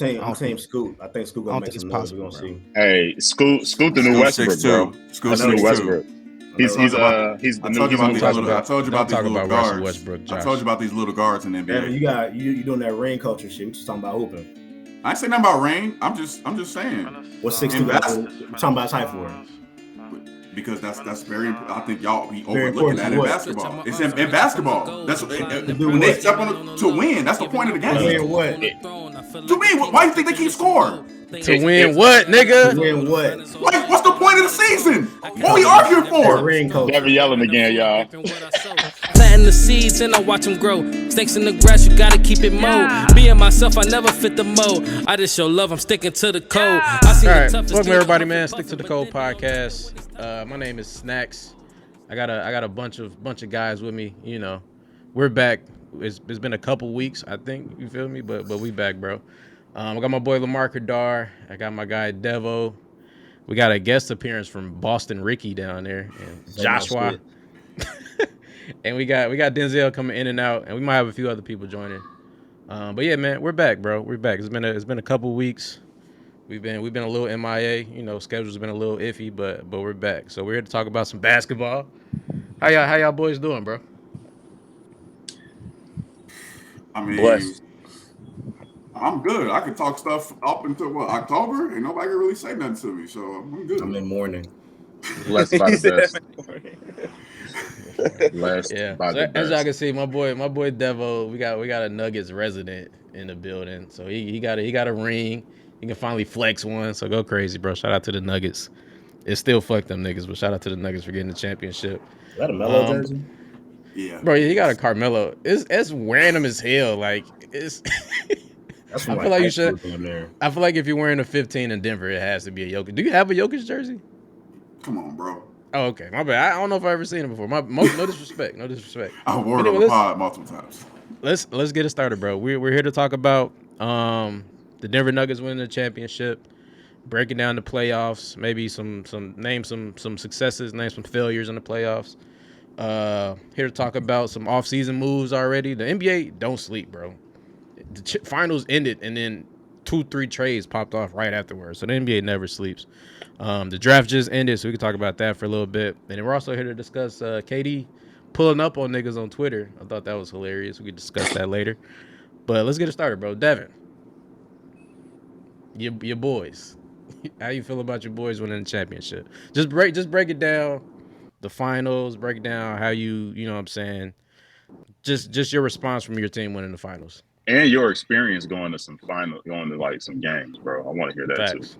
I'm saying Scoot. I think Scoot I gonna don't make think it's some noise. We're possible, gonna bro. see. Hey, Scoot the new Westbrook, bro. Scoot's The new 6'2". Westbrook. He's the new I Westbrook. told you about these little guards. I told you about these little guards in the Devin, NBA. you doing that rain culture shit? What you talking about hooping? I ain't saying nothing about Rain. I'm just saying. What's 6'2"? Talking about his height for? Because that's very. I think y'all be Very overlooking important that to in what? basketball. It's in basketball. That's when they what? step on to win. That's the point of the game. Win what? To me, why do you think they keep scoring? To win what, nigga? To win what? Like, what's the point of the season? What we arguing for? Rain culture. Devin yelling again, y'all. Planting the seeds and I watch them grow. Snakes in the grass, you gotta keep it mowed. Being myself, I never fit the mold. I just show love, I'm sticking to the code. I see All the right, toughest welcome thing everybody, I'm man. buffing, Stick to the but code they don't podcast. My name is Snacks. I got a bunch of guys with me. You know, we're back. It's been a couple weeks, I think. You feel me? But we back, bro. I got my boy Lamar Kadar. I got my guy Devo. We got a guest appearance from Boston Ricky down there, and Joshua. And we got Denzel coming in and out, and we might have a few other people joining. But yeah, man, we're back, bro. We're back. It's been a couple weeks. We've been a little MIA. You know, schedule's been a little iffy, but we're back. So we're here to talk about some basketball. How y'all boys doing, bro? I mean, Bless. I'm good. I can talk stuff up until October, and nobody can really say nothing to me. So I'm good. I'm in mourning. Blessed by the best. Blessed by So the as y'all best. can see, my boy Devo, we got a Nuggets resident in the building. So he got a ring. He can finally flex one. So go crazy, bro. Shout out to the Nuggets. It's still fuck them niggas, but shout out to the Nuggets for getting the championship. Is that a Melo jersey? Yeah, bro. Yeah, he got a Carmelo. It's random as hell. Like it's. That's I feel like you should. I feel like if you're wearing a 15 in Denver, it has to be a Jokic. Do you have a Jokic jersey? Come on, bro. Oh, okay. My bad. I don't know if I've ever seen it before. No disrespect. No disrespect. I wore it on the pod multiple times. Let's get it started, bro. We're here to talk about the Denver Nuggets winning the championship, breaking down the playoffs, maybe some successes, name some failures in the playoffs. Here to talk about some off-season moves already. The NBA don't sleep, bro. The finals ended, and then 2-3 trades popped off right afterwards. So the NBA never sleeps. The draft just ended, so we can talk about that for a little bit. And then we're also here to discuss KD pulling up on niggas on Twitter. I thought that was hilarious. We could discuss that later. But let's get it started, bro. Devin, your boys. How you feel about your boys winning the championship? Just break it down. The finals, break down how you know what I'm saying. Just your response from your team winning the finals. And your experience going to like some games, bro. I want to hear that Facts. too.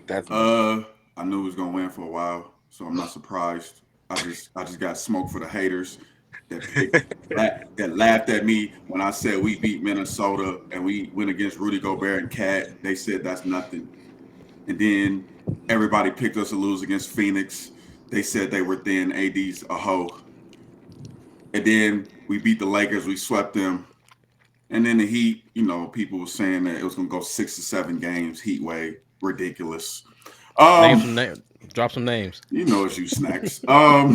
Definitely. I knew he was gonna win for a while, so I'm not surprised. I just got smoked for the haters that laughed at me when I said we beat Minnesota and we went against Rudy Gobert and Cat. They said that's nothing. And then everybody picked us to lose against Phoenix. They said they were thin. AD's a hoe. And then we beat the Lakers. We swept them. And then the Heat, you know, people were saying that it was going to go 6 to 7 games. Heat wave. Ridiculous. Drop some names. You know it's you, Snacks. But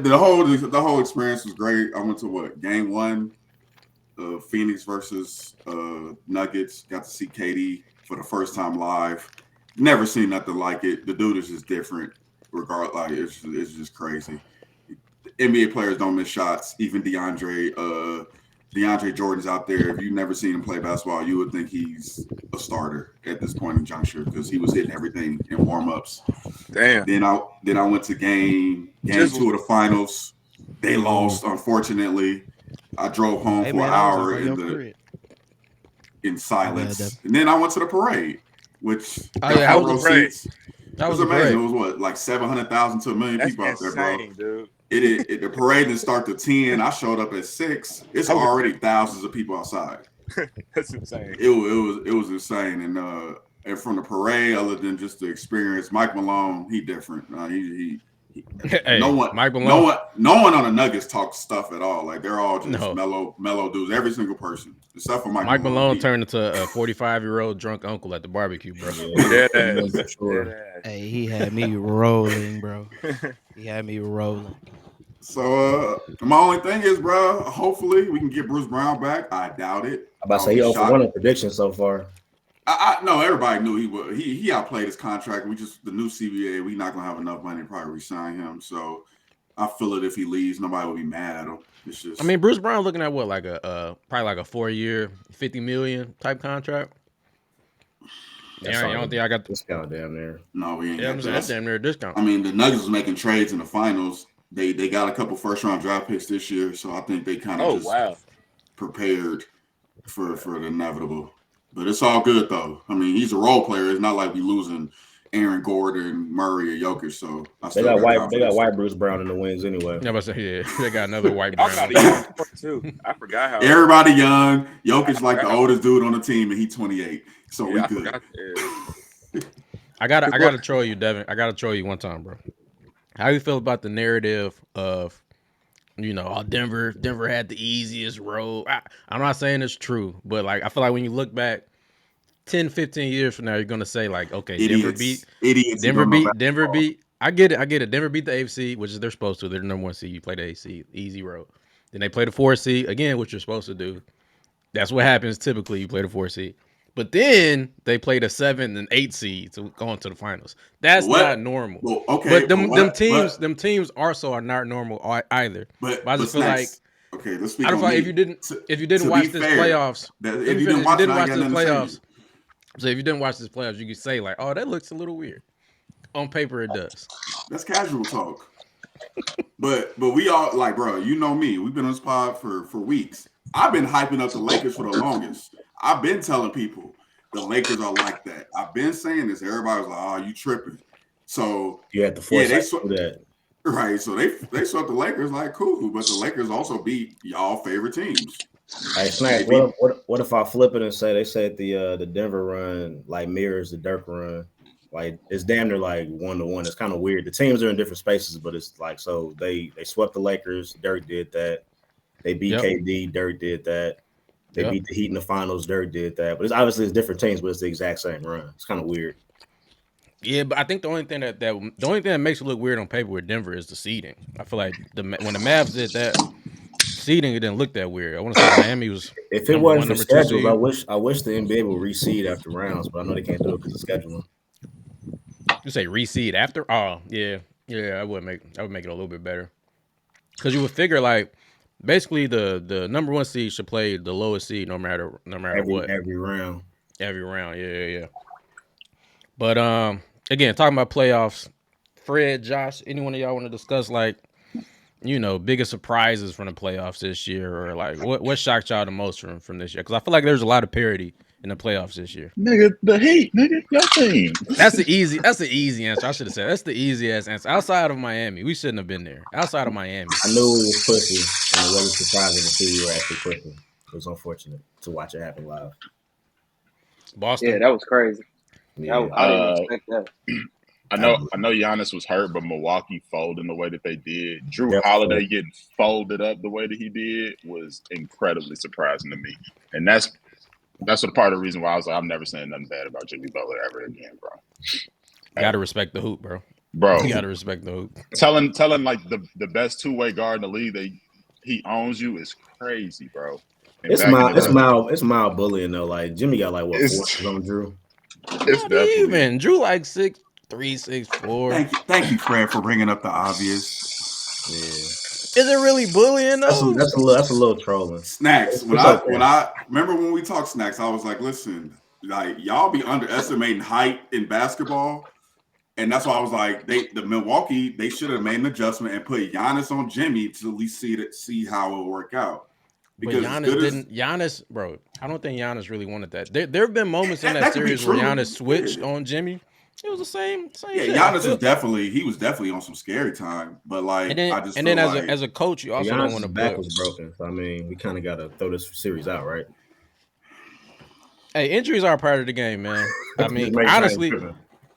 the whole experience was great. I went to game 1, Phoenix versus Nuggets. Got to see KD for the first time live. Never seen nothing like it. The dude is just different. It's just crazy. NBA players don't miss shots. Even DeAndre Jordan's out there. If you've never seen him play basketball, you would think he's a starter at this point in juncture because he was hitting everything in warm-ups. Damn. Then I went to game 2 of the finals. They lost, unfortunately. I drove home for an hour in silence. And then I went to the parade, which how was the parade? That was amazing. It was like 700,000 to 1 million people out there, bro. Dude. The parade didn't start to 10. I showed up at 6. It's already thousands of people outside. That's insane. It was insane. And from the parade, other than just the experience, Mike Malone, he different. No one on the Nuggets talks stuff at all. Like they're all just mellow dudes. Every single person, except for Mike Malone turned into a 45-year-old drunk uncle at the barbecue, bro. Yeah. Sure. Hey, he had me rolling, bro. He had me rolling. So my only thing is, bro, hopefully we can get Bruce Brown back. I doubt it. I'm about to say he over one of predictions so far. I know everybody knew he would. He outplayed his contract. We just the new CBA. We not gonna have enough money to probably resign him. So I feel it if he leaves, nobody will be mad at him. It's just. I mean, Bruce Brown looking at what, like probably like a 4-year, $50 million type contract. Yeah, I don't think I got discount damn near. No, we ain't. Yeah, that's damn near a discount. I mean, the Nuggets was making trades in the finals. They got a couple first round draft picks this year, so I think they kind of prepared for the inevitable. But it's all good though. I mean, he's a role player. It's not like we losing Aaron Gordon, Murray, or Jokic. So they got white Bruce Brown in the wings anyway. Yeah, but yeah, they got another white Brown too. I forgot how everybody young. Jokic like the oldest dude on the team, and he's 28. So we good. I gotta troll you, Devin. I gotta troll you one time, bro. How you feel about the narrative of, Denver had the easiest road? I'm not saying it's true, but like I feel like when you look back 10, 15 years from now, you're gonna say like, okay, idiots. Denver beat. I get it. Denver beat the AFC, which is they're supposed to. They're the number 1 seed. You play the AFC, easy road. Then they play the 4 seed again, which you're supposed to do. That's what happens typically. You play the 4 seed. But then they played a 7 and 8 seed to go into the finals. That's not normal. Well, okay, but them teams also are not normal either. But I just feel like okay, let's speak. I don't know if you didn't watch this playoffs. If you didn't watch this playoffs, so if you didn't watch this playoffs, you could say like, oh, that looks a little weird. On paper, it does. That's casual talk. but we all like, bro. You know me. We've been on this pod for weeks. I've been hyping up the Lakers for the longest. I've been telling people the Lakers are like that. I've been saying this. Everybody was like, "Oh, you tripping?" So you had to force that. Right. So they swept the Lakers like cool, but the Lakers also beat y'all favorite teams. Hey, Snack, what if I flip it and say they said the Denver run like mirrors the Dirk run? Like it's damn near like 1-to-1. It's kind of weird. The teams are in different spaces, but it's like so they swept the Lakers. Dirk did that. They beat KD. Dirk did that. They beat the Heat in the finals. Dirk did that. But it's different teams, but it's the exact same run. It's kind of weird. Yeah, but I think the only thing that makes it look weird on paper with Denver is the seeding. I feel like when the Mavs did that seeding, it didn't look that weird. I want to say Miami was. If it wasn't for schedules, I wish the NBA would reseed after rounds, but I know they can't do it because of scheduling. You say reseed after? Oh, yeah. I would make it a little bit better because you would figure like. Basically, the number 1 seed should play the lowest seed no matter what. Every round. Yeah. But again, talking about playoffs, Fred, Josh, any one of y'all want to discuss like, biggest surprises from the playoffs this year, or like what shocked y'all the most from this year? Because I feel like there's a lot of parity in the playoffs this year. Nigga, the Heat, nigga, your team. That's the easy answer. I should have said that's the easiest answer. Outside of Miami, we shouldn't have been there. Outside of Miami, I knew it was pussy, and it wasn't surprising to see we were actually pussy. It was unfortunate to watch it happen live. Boston, yeah, that was crazy. Yeah. I didn't expect that. I know Giannis was hurt, but Milwaukee folding the way that they did. Drew Holiday getting folded up the way that he did was incredibly surprising to me. And that's a part of the reason why I was like, I'm never saying nothing bad about Jimmy Butler ever again, bro. Gotta respect the hoop, bro. You gotta respect the hoop. Telling like the best 2-way guard in the league that he owns you is crazy, bro. It's mild bullying though. Like Jimmy got like what 4 on Drew. It's definitely even Drew like 6'3", 6'4". Thank you, Fred, for bringing up the obvious. Yeah. Is it really bullying though? That's a little trolling. Snacks. When I remember when we talked Snacks, I was like, listen, like y'all be underestimating height in basketball. And that's why I was like, the Milwaukee, they should have made an adjustment and put Giannis on Jimmy to at least see how it will work out. Because Giannis, bro, I don't think Giannis really wanted that. There have been moments in that series where Giannis switched on Jimmy. It was the same. Yeah, Giannis was definitely on some scary time. But like, as a coach, you also don't want to back was broken. So I mean, we kind of got to throw this series out, right? Hey, injuries are a part of the game, man. I mean, honestly,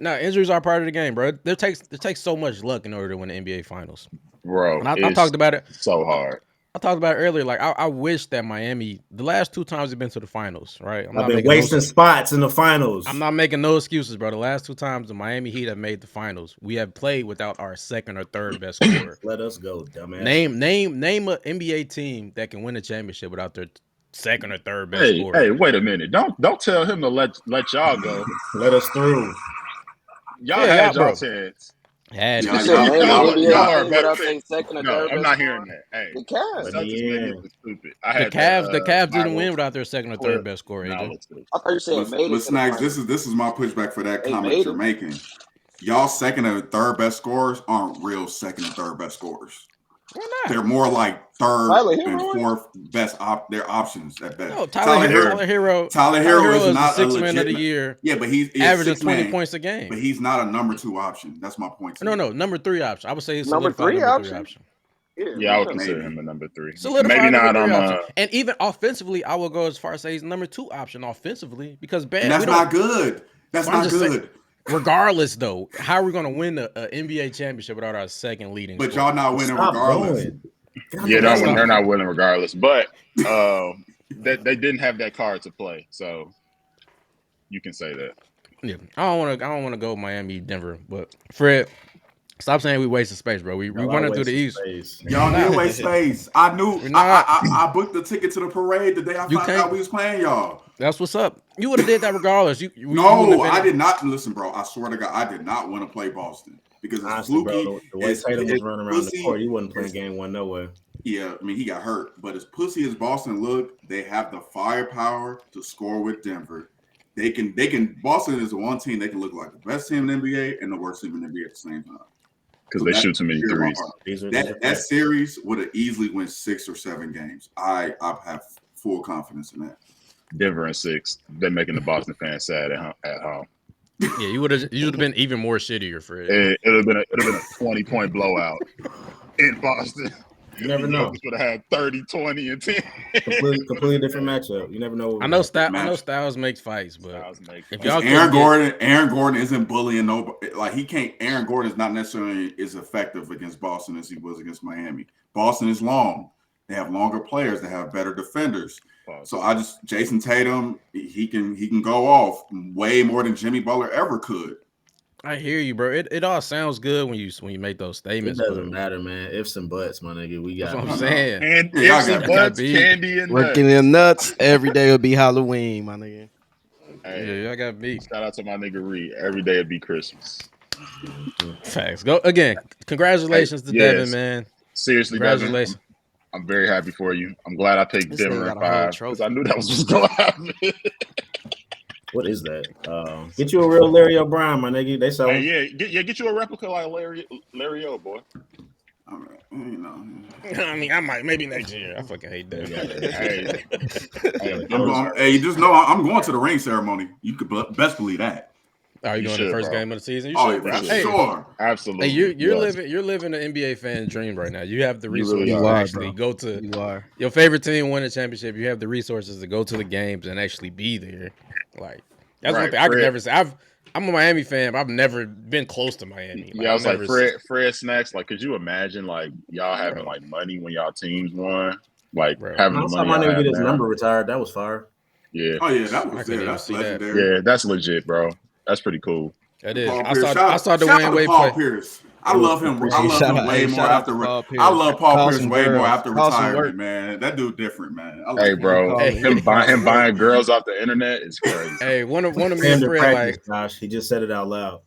injuries are part of the game, bro. It takes so much luck in order to win the NBA Finals, bro. And I talked about it so hard. I talked about it earlier. Like I wish that Miami, the last 2 times they've been to the finals, right? I've been wasting spots in the finals. I'm not making no excuses, bro. The last 2 times the Miami Heat have made the finals, we have played without our second or third best scorer. Let us go, dumbass. Name an NBA team that can win a championship without their second or third best scorer. Hey, wait a minute. Don't tell him to let y'all go. Let us through. Y'all had y'all chance. Had y'all are better. No, I'm not hearing that. Hey, the Cavs. Was stupid. The Cavs didn't win without their second or third best scorer. I thought you said made it. Snacks, this is my pushback for that comment you're making. Y'all second and third best scorers aren't real second and third best scorers. Why not? They're more like third and fourth best their options at best. No, Tyler Hero is not a 6 man of the year. Yeah, but he's averaging 20 points a game. But he's not a number 2 option. That's my point. No, number 3 option. I would say he's number 3 option. Yeah, I would consider him a number 3. Maybe not on. And even offensively, I will go as far as say he's number 2 option offensively because and that's not good. That's not good. Saying, regardless, though, how are we going to win an NBA championship without our second leading? But y'all not winning regardless. Yeah, they're not winning regardless. But they didn't have that card to play, so you can say that. Yeah, I don't want to go Miami, Denver, but Fred. Stop saying we wasted space, bro. We running through the East. Y'all did waste space. I knew. I booked the ticket to the parade the day I found out we was playing y'all. That's what's up. You would have did that regardless. I did not. Listen, bro. I swear to God, I did not want to play Boston because it's fluky. Bro, the way Tatum was running around the court, he wasn't playing game 1 nowhere. Yeah, I mean he got hurt, but as pussy as Boston looked, they have the firepower to score with Denver. They can. Boston is the one team they can look like the best team in the NBA and the worst team in the NBA at the same time. Because they shoot too many threes. That series would have easily went 6 or 7 games. I have full confidence in that. Denver in 6. They're making the Boston fans sad at home. Yeah, you would have been even more shittier for it. It would have been a 20-point blowout in Boston. You never know. Would have had 30, 20, and 10. Completely different matchup. You never know. I know Styles makes fights, but if y'all Aaron Gordon isn't bullying nobody. Like he can't. Aaron Gordon is not necessarily as effective against Boston as he was against Miami. Boston is long. They have longer players. They have better defenders. So Jason Tatum, he can go off way more than Jimmy Butler ever could. I hear you, bro. It all sounds good when you make those statements. It doesn't matter, man. Ifs and buts, my nigga. We got. That's what I'm saying. And ifs and buts, candy and nuts. Working them nuts every day will be Halloween, my nigga. Hey, yeah, I got beat. Shout out to my nigga Reed. Every day it'd be Christmas. Facts. Go again. Congratulations to Devin, man. Seriously, congratulations. Devin, I'm very happy for you. I'm glad I picked Denver in 5 because I knew that was what's going to happen. What is that? Get you a real Larry O'Brien, my nigga. They sell. Hey, get you a replica like Larry O, boy. All right, you know. I mean, I might maybe next year. I fucking hate that. You just know I'm going to the ring ceremony. You could best believe that. Are you going to the first game of the season? Sure, absolutely. Hey, you're living an NBA fan's dream right now. You have the resources to actually go to your favorite team win a championship. You have the resources to go to the games and actually be there. Like that's one thing I could never say. I'm a Miami fan, but I've never been close to Miami. Like, I was like Fred Snacks. Like, could you imagine like y'all having like money when y'all teams won? Like having the money. My nigga get his number retired. That was fire. Yeah. Oh yeah, that's legendary. Yeah, that's legit, bro. That's pretty cool. That is. I saw Dwayne Wade play. Pierce. I love him. I love him way more after. I love Paul Pierce way more after retirement, man. That dude different, man. Hey, bro, him buying girls off the internet is crazy. Hey, one of me and Fred, like, gosh, he just said it out loud.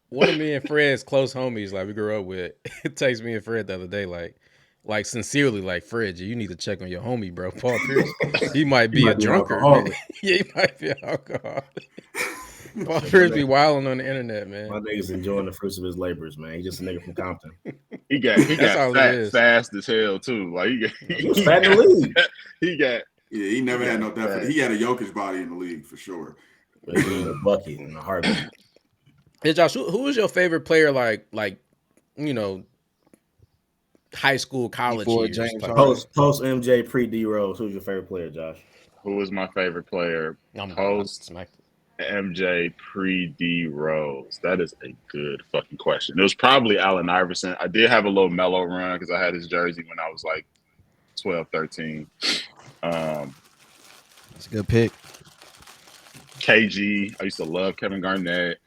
One of me and Fred's close homies, like we grew up with, it takes me and Fred the other day, like sincerely, like Fred, you need to check on your homie, bro. Paul Pierce, he might be a drunkard. Yeah, he might be an alcoholic. Paul Pierce be wilding on the internet, man. My nigga's enjoying the fruits of his labors, man. He just a nigga from Compton. He got fast as hell too. Like he was fat in the league. He never had no definite. He had a Jokic body in the league for sure. But he was a bucket in the heartbeat. Hey Josh, who was your favorite player? Like high school, college years. Post MJ, pre D Rose. Who's your favorite player, Josh? Who was my favorite player? Post MJ, pre D Rose. That is a good fucking question. It was probably Allen Iverson. I did have a little mellow run because I had his jersey when I was like 12, 13. It's a good pick. KG. I used to love Kevin Garnett.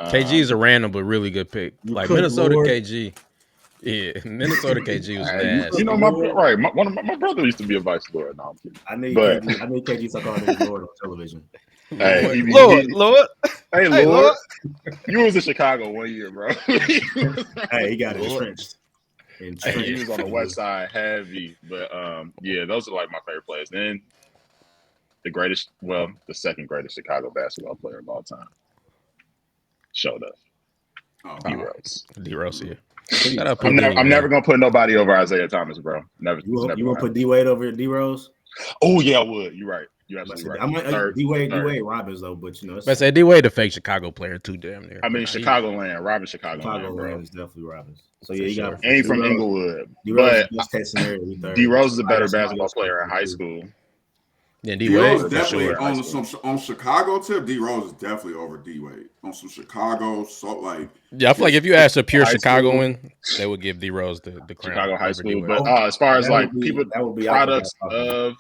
KG is a random but really good pick. Like Minnesota KG. Yeah, Minnesota KG was nasty. You know, my brother used to be a vice lord. No, I'm kidding. I need KG to call him Lord on television. Hey, Lord. Hey, Lord. You was in Chicago one year, bro. Hey, he got entrenched. He was on the west side heavy. But yeah, those are like my favorite players. Then the second greatest Chicago basketball player of all time showed up. D-Rose. D-Rose, yeah. Shut up, I'm never gonna put nobody over Isaiah Thomas, bro. Never. You want to put D-Wade over D-Rose? Oh yeah, I would. You're right. You're absolutely right. I might D-Wade Robbins though, but you know. I say D-Wade a fake Chicago player too, damn near. I mean, Chicagoland, Robbins, Chicagoland is definitely Robbins. So yeah, you got ain't from Inglewood, but D-Rose is a better basketball player in high school. Yeah, D-Rose is definitely on Chicago tip. D-Rose is definitely over D-Wade on some Chicago. So like, yeah, I feel like if you ask a pure Chicagoan, they would give D-Rose the crown. Chicago high school, but as far as like people, products of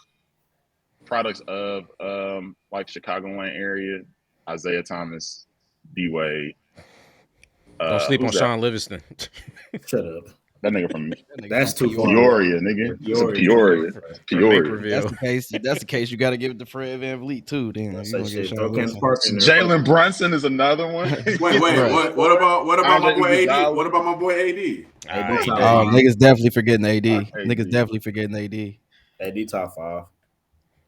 like Chicagoland area, Isaiah Thomas, D-Wade. Don't sleep on Sean Livingston. Shut up. That nigga from that's too far. Peoria, nigga. Peoria. That's the case. You got to give it to Fred VanVleet too. Damn, Jalen Brunson is another one. wait. What about my boy AD? What about my boy AD? Niggas definitely forgetting AD. Niggas definitely forgetting AD. AD top 5.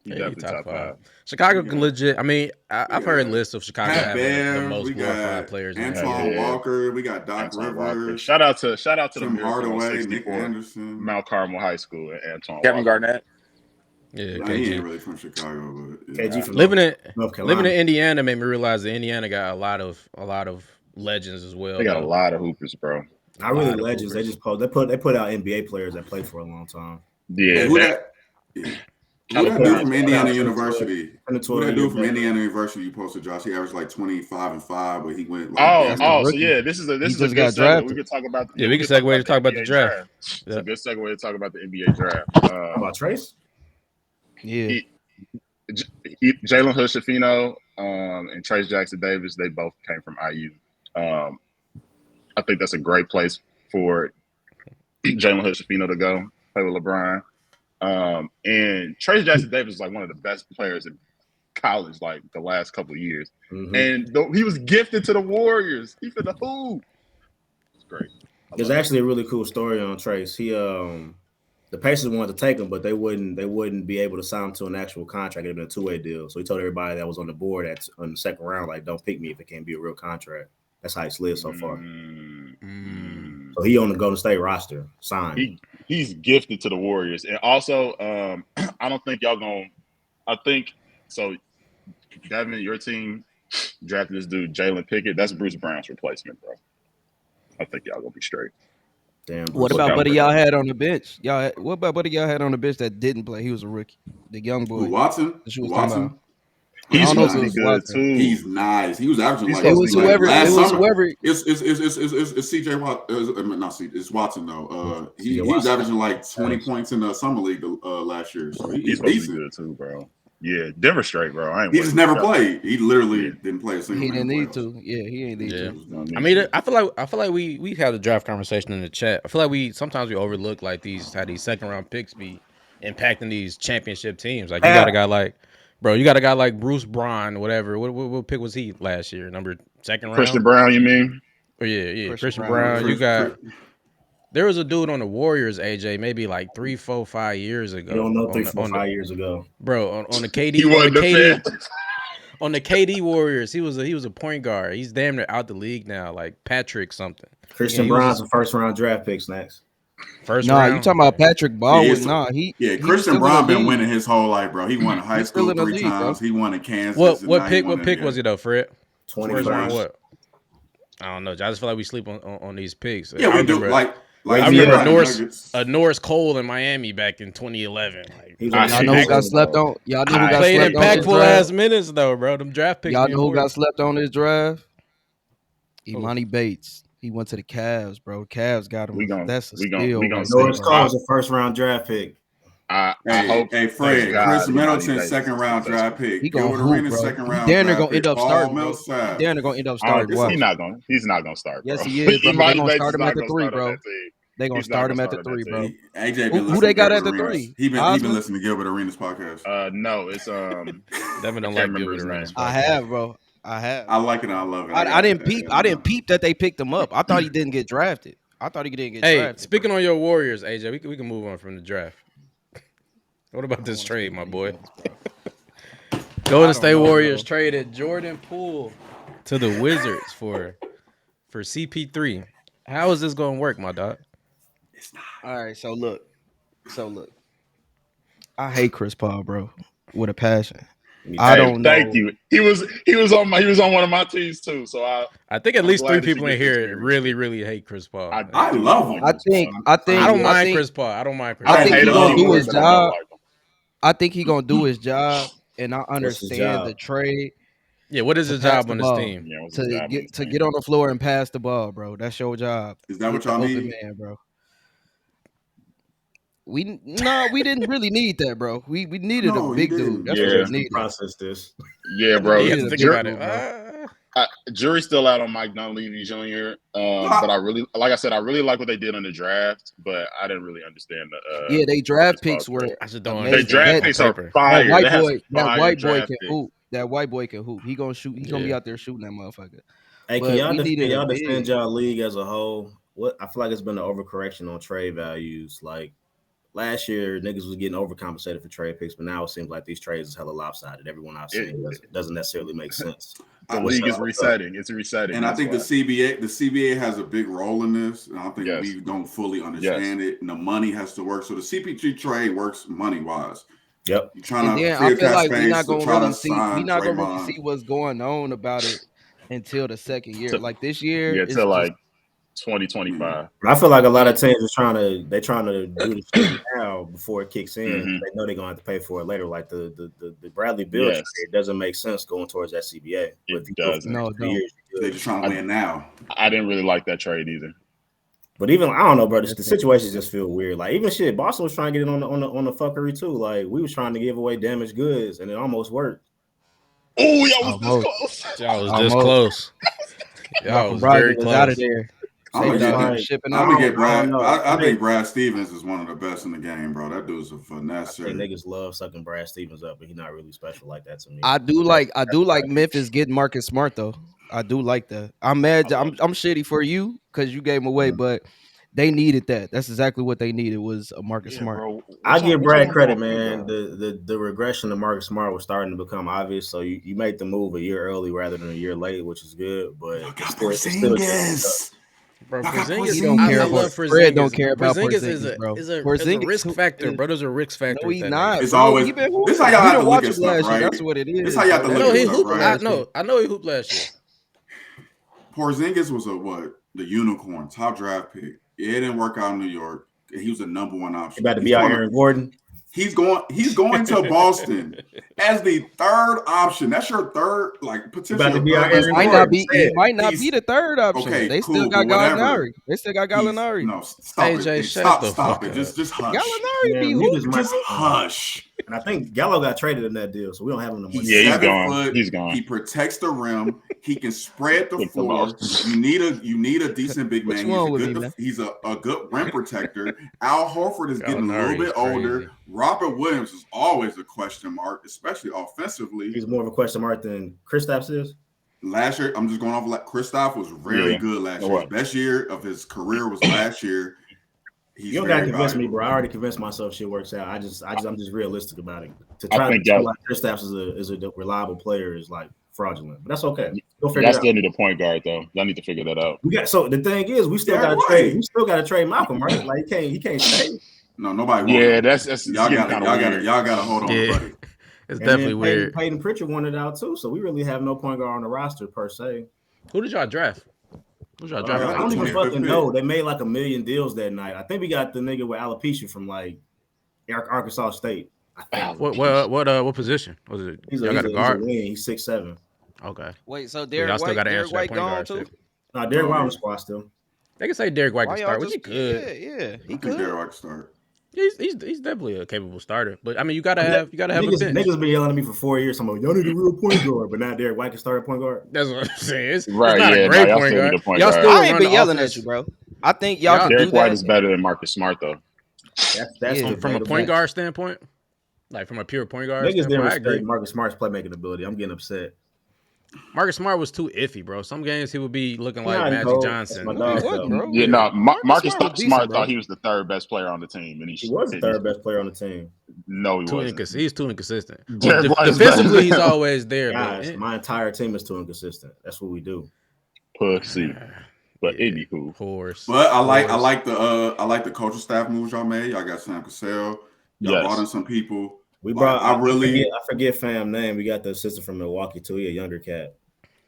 Definitely top 5. Chicago can legit. I mean, I've heard lists of Chicago having the most glorified players. Antoine Walker. We got Doc Rivers. Shout out to Tim Hardaway, Nick Anderson, Mount Carmel High School, and Antoine Kevin Garnett. Yeah, KG. He ain't really from Chicago, but KG from living in Indiana made me realize that Indiana got a lot of legends as well. They got a lot of hoopers, bro. Not really legends. They just put out NBA players that played for a long time. Yeah. Who that dude from Indiana University? Who that dude from Indiana University you posted, Josh? He averaged like 25 and 5, but he went like so yeah, this is a good segue. We could talk about we can segue to talk about the draft. It's a good segue to talk about the NBA draft. About Trace? Yeah. Jalen Hood-Schifino and Trace Jackson Davis, they both came from IU. I think that's a great place for Jalen Hood-Schifino to go play with LeBron. And Trace Jackson Davis is like one of the best players in college, like the last couple of years. Mm-hmm. And he was gifted to the Warriors. He for the hoop. It's great. There's actually a really cool story on Trace. He the Pacers wanted to take him, but they wouldn't be able to sign him to an actual contract. It'd been a 2-way deal. So he told everybody that was on the board on the second round, like, don't pick me if it can't be a real contract. That's how he slid so far. So he on the Golden State roster, signed. He's gifted to the Warriors. And also, I don't think y'all going – I think – so, Devin, your team drafted this dude, Jalen Pickett. That's Bruce Brown's replacement, bro. I think y'all going to be straight. Damn. What about buddy y'all had on the bench? What about buddy y'all had on the bench that didn't play? He was a rookie. The young boy. Watson? He's really good too. He's nice. He was averaging like whoever. It's CJ Watson. It's Watson though. He was averaging like 20 points in the summer league last year. So he's decent good too, bro. Yeah, Denver straight, bro. He just never played. He literally didn't play a single. He didn't need to. Yeah, he ain't need to. I mean, I feel like we had a draft conversation in the chat. I feel like sometimes we overlook like how these second round picks be impacting these championship teams. Like you got a guy like. Bro, you got a guy like Bruce Brown, whatever. What pick was he last year? Second round? Christian Brown, you mean? Oh, yeah. Christian Brown. You got – there was a dude on the Warriors, AJ, maybe like 3, 4, 5 years ago. You don't know 3, 4, 5 years ago. Bro, on the KD – on the KD Warriors, he was a point guard. He's damn near out the league now, like Patrick something. Christian Brown's a first-round draft pick, Snacks. You talking about Patrick Baldwin? Christian Brown been winning his whole life, bro. He won in high school 3 times. He won in Kansas. What pick was he though, Fred? 21. What? I don't know. I just feel like we sleep on these picks. Yeah, we do. I remember Norris Cole in Miami back in 2011. Y'all know who got slept on? Y'all know who got played slept on this impactful ass minutes though, bro. Them draft picks. Y'all know who got slept on this draft? Imani Bates. He went to the Cavs, bro. Cavs got him. That's a steal. Norris Cole was a first-round draft pick. I hope. Hey, Fred, God, Chris Imani Middleton, Bates second is round the best draft player. pick. He gonna Gilbert hoop, Arenas, bro. second He round damn near draft gonna pick. end up Paul starting, bro. He Millsap. damn near gonna end up I don't, starting. Watch. he's not gonna start, bro. Yes, he is, bro. They Imani gonna Bates start is him not at the gonna three, start on bro. that team. They gonna He's not start gonna him at start the on that three, bro. team. AJ been Who listening they to got Gilbert at the Arenas. three? He been Osman? listening to Gilbert Arenas podcast. No, it's Devin I don't can't like remember Gilbert his name. Arenas I podcast. have, bro. I have. I like it. I love it. I didn't peep. I didn't peep that they picked him up. I thought he didn't get drafted. I thought he didn't get Hey, drafted. speaking on your Warriors, AJ, we can move on from the draft. What about this wanna trade, speak my on boy? defense, bro. Golden I State don't know, Warriors bro. traded Jordan Poole to the Wizards for CP3. How is this going to work, my dog? It's not. All right, so look. I hate Chris Paul, bro, with a passion. I don't know. Thank you. He was on one of my teams too. So I think at least glad 3 that you people in get to here experience really, it. really hate Chris Paul. I love him. I think. I don't mind Chris Paul. I don't mind Chris I Paul. think hate he him gonna do anyway, his but I don't job. like him. I think he gonna do his job, and I What's his understand the job? trade Yeah, what is to his pass job the on this ball. team? Yeah, what's his to job on get this to team? get on the floor and pass the ball, bro. That's your job. Is that Get what the y'all open need? man, bro. We didn't really need that, bro. We needed No, a you big didn't. dude. That's Yeah. what we Let's needed. process this. Yeah, bro. You have needed to a think big about dude, it. bro. Jury's still out on Mike Dunleavy Jr. But I really, like I said, I really like what they did on the draft, but I didn't really understand the. Yeah, they draft Chris picks Paul were trade. I just don't They amazing. understand draft it on picks are paper. fire. That white They have boy fire can draft picks. hoop. That white boy can hoop. He gonna shoot. He gonna be Yeah. out there shooting that motherfucker. Hey, But we needed a defend big. y'all league as a whole? What I feel like it's been an overcorrection on trade values. Like last year, niggas was getting overcompensated for trade picks, but now it seems like these trades is hella lopsided. Everyone I've seen doesn't necessarily make sense. The league is resetting. It's resetting. And I think the CBA has a big role in this. And I don't think Yes. we don't fully understand it. And the money has to work. So the CP3 trade works money wise. Yep. You're trying And to then free I a feel cap like we're space not to gonna try really to see. sign We're not gonna really Draymond. see what's going on about it until the second year. Till- Like this year, Yeah, it's till just, like 2025. But I feel like a lot of teams are trying to do the shit now before it kicks in. Mhm. They know they're gonna have to pay for it later. Like the Bradley Beal Yes. trade doesn't make sense going towards that CBA. But if you go for doesn't. the No, next 3 no. years, you're They're good. just trying to win now. I didn't really like that trade either. But even I don't know, bro. The That's it. situations just feel weird. Like even shit, Boston was trying to get it on the fuckery too. Like we was trying to give away damaged goods, and it almost worked. Oh, y'all was Almost. this close. Y'all was Almost. this close. Y'all Malcolm was very Brogdon was close. out of there. I'm They gonna was out get here like- shipping I'm out. gonna get I Brad. don't know. I think Brad Stevens is one of the best in the game, bro. That dude's a I finesser. think niggas love sucking Brad Stevens up, but he's not really special like that to me. I do like Memphis getting Marcus Smart though. I do like that. I'm mad. I'm shitty for you because you gave him away, but they needed that. That's exactly what they needed was a Marcus Smart. Bro. I give Brad credit, man. man. The regression of Marcus Smart was starting to become obvious. So you made the move a year early rather than a year late, which is good. But Y'all it's got still Porzingis. Bro, Y'all got Porzingis, He don't care I about love Fred. Don't Porzingis. care about Porzingis Porzingis, bro. is a Porzingis risk factor, bro. There's a risk factor. No, with he's that not. nigga. It's bro. always- He been this how y'all hooping. have You to didn't look watch at him stuff, last year. right? That's what it is. This how y'all have to bro. look No, at he stuff, hooped. right? I know he hooped last year. Porzingis was the unicorn, top draft pick. It didn't work out in New York. He was the number one You option. about to be out Aaron Gordon. He's going to Boston as the third option. That's your third, like potential. about to be our He Aaron might Gordon. not be. He might not be the third option. Okay, They cool, still got but whatever. Gallinari. They still got Gallinari. No, stop AJ, it. shut the Stop fuck it. up. Just hush. Gallinari Man, be niggas hooping. might- Just hush. And I think Gallo got traded in that deal, so we don't have him no more. He's Yeah, he's 7 gone. foot. He's gone. He protects the rim. He can spread the Pick the floor. ball. You need a decent big What's man. wrong with me, man? He's a good rim protector. Al Horford is getting a little Gallinari is bit older. crazy. Robert Williams is always a question mark, especially offensively. He's more of a question mark than Kristaps is. Last year, I'm just going off like Kristaps was very good last year. What? His best year of his career was last year. He's You don't gotta very convince me, valuable. bro. I already convinced myself shit works out. I'm just realistic about it. To try I to think feel y'all- like Kristaps is a reliable player is like fraudulent, but that's okay. We'll figure Y'all it out. still need a point guard though. Y'all need to figure that out. So the thing is, we still Yeah, got to right. trade. We still got to trade Malcolm, right? Like he can't stay. No, nobody wants Yeah, him. that's y'all getting got kinda weird. y'all got to hold on, Yeah. buddy. It's And definitely then weird. Peyton Pritchard wanted out too, so we really have no point guard on the roster per se. Who did y'all draft? Who did y'all I draft? like don't even 25th fucking pick. know. They made like a million deals that night. I think we got the nigga with alopecia from like Arkansas State. I think. What position was it? He's Y'all got a a guard. wing. He's 6'7". Okay. Wait, so y'all Derek still White, gotta answer Derek that White point gone guard too? shit. Nah, Derek White on the squad still. They can say Derek White Why can y'all start, which just he could. Yeah, I he think could. Derek White can start. He's definitely a capable starter, but I mean, you gotta have a bench. Niggas been yelling at me for 4 years. I'm like, y'all need a real point guard, but now Derek White can start at point guard. That's what I'm saying. It's Right, not yeah, a great no, y'all point still need guard. a point Y'all guard. still I ain't run been the yelling offense. at you, bro. I think y'all can Derek do that. White is better than Marcus Smart, though. That's From a point guard standpoint, like from a pure point guard niggas didn't standpoint, I agree. respect Marcus Smart's playmaking ability. I'm getting upset. Marcus Smart was too iffy, bro. Some games he would be looking like Nah, Magic cold. Johnson. That's my No, he dog, wasn't, though. bro. Yeah, no, Marcus Smart was Smart decent, bro. thought he was the third best player on the team, and He was the third best player on the team. No, he wasn't. He's too inconsistent. Derek White is better Defensively, than he's him. always there. Guys, But my entire team is too inconsistent. That's what we do. Pussy. But anywho, horse. But I like the coaching staff moves y'all made. Y'all got Sam Cassell. Y'all brought in some people. We brought. I forget fam name. We got the assistant from Milwaukee too. He a younger cat.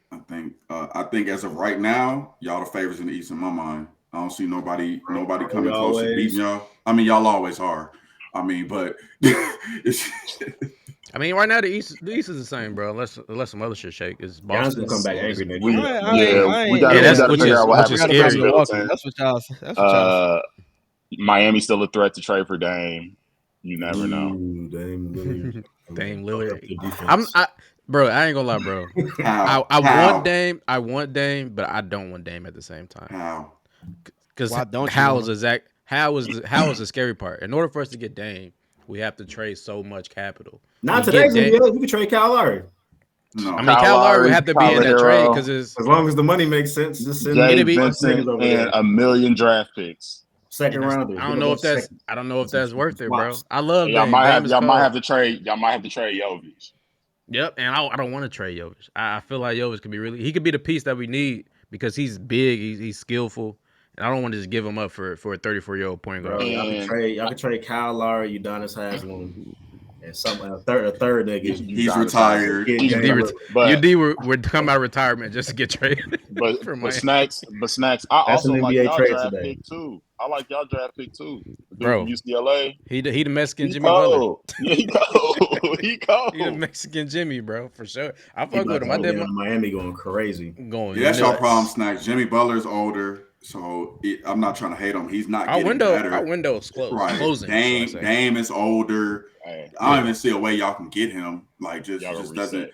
I think as of right now, y'all the favorites in the East in my mind. I don't see nobody coming close to beating y'all. I mean, y'all always are. I mean, but I mean, right now the East is the same, bro. Unless some other shit shake. Is Boston Gonna come back angry next we year. gotta figure out what happens to Chris Middleton. That's what y'all say. Miami's still a threat to trade for Dame. You never know. Dame Lillard. Bro, I ain't gonna lie, bro. I want Dame, but I don't want Dame at the same time. How? Because how is the scary part? In order for us to get Dame, we have to trade so much capital. Not today's NBA. You can trade Kyle Lowry. No. I mean, Kyle Lowry would have to be in that trade because as long as the money makes sense. Just send Vincent and $1 million draft picks. Second rounders. I don't know if that's worth it, bro. I love y'all Dame. might have to trade Jovic. Yep, and I don't want to trade Jovic. I feel like Jovic could be he could be the piece that we need because he's big, he's skillful, and I don't want to just give him up for a 34-year-old point guard. Y'all can trade Kyle Lowry, Udonis Haslam, and a third nigga. He's retired. We're coming out of retirement just to get traded. But snacks. I also like y'all draft pick too. I like y'all draft pick too. Bro, UCLA. He the Mexican Jimmy Butler. Yeah, he cold. He the Mexican Jimmy, bro, for sure. I fuck with him. I did Miami going crazy. That's y'all problem, Snacks. Jimmy Butler's older, so I'm not trying to hate him. He's not getting better. Our window's closed. Right. Closing. Dame is older. I don't even see a way y'all can get him. Like just doesn't.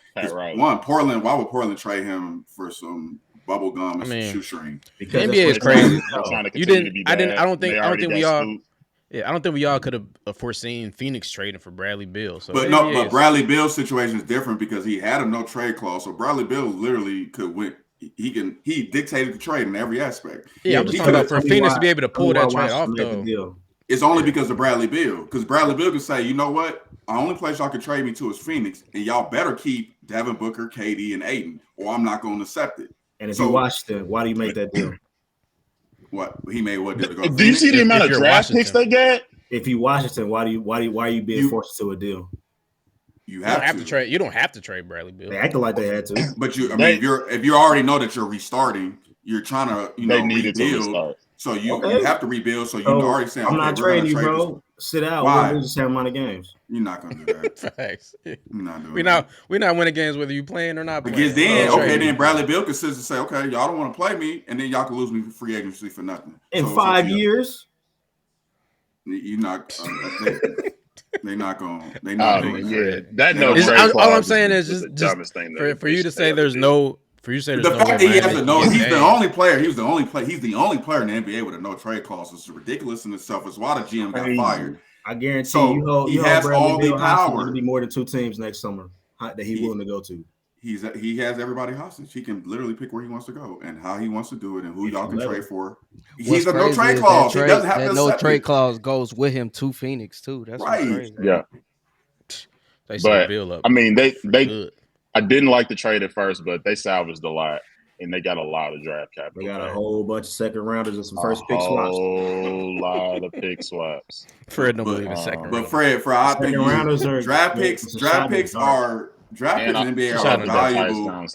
One, Portland. Why would Portland trade him for some bubble gum and some shoestring? Because NBA is crazy. I don't think we all could have foreseen Phoenix trading for Bradley Beal. So but Bradley Beal's situation is different because he had a no trade clause. So Bradley Beal literally could win. He dictated the trade in every aspect. Yeah, I'm just talking about for Phoenix to be able to pull that trade off though. It's only because of Bradley Beal. Because Bradley Beal can say, you know what? The only place y'all can trade me to is Phoenix, and y'all better keep Devin Booker, KD, and Ayton, or I'm not going to accept it. And if you Washington, why do you make that deal? What he made? What deal? Do you see the amount of draft picks they get? If you Washington, why are you being forced to a deal? You have to trade. You don't have to trade Bradley Beal. They acted like they had to. But if you already know that you're restarting, you're trying to rebuild. To restart. So you have to rebuild. So you already saying, I'm not trading you, bro. Sit out. Why? We'll just have amount of games. You're not gonna do that. Facts. You're not doing we're not winning games whether you playing or not playing. Because then Bradley Beal can sit and say, okay, y'all don't want to play me, and then y'all can lose me for free agency for nothing. In 5 years, you're not. They're not going. They're not doing that. That all I'm saying is just for you to say there's no. For you to say there's the no fact that he has a no, he's the only player. He's the only player in the NBA with a no trade clause. It's ridiculous in itself. It's why the GM got fired. I guarantee he has all the power. To be more than 2 teams next summer that he's willing to go to. He has everybody hostage. He can literally pick where he wants to go and how he wants to do it and who y'all can trade for. He's a no trade clause. He doesn't have that no trade clause goes with him to Phoenix too. That's right. Yeah. But Bill up. I mean, they I didn't like the trade at first, but they salvaged a lot and they got a lot of draft capital. They got a whole bunch of second rounders and some first pick swaps. A whole lot of pick swaps. Fred don't believe in second. But Fred, I think draft picks in NBA are valuable.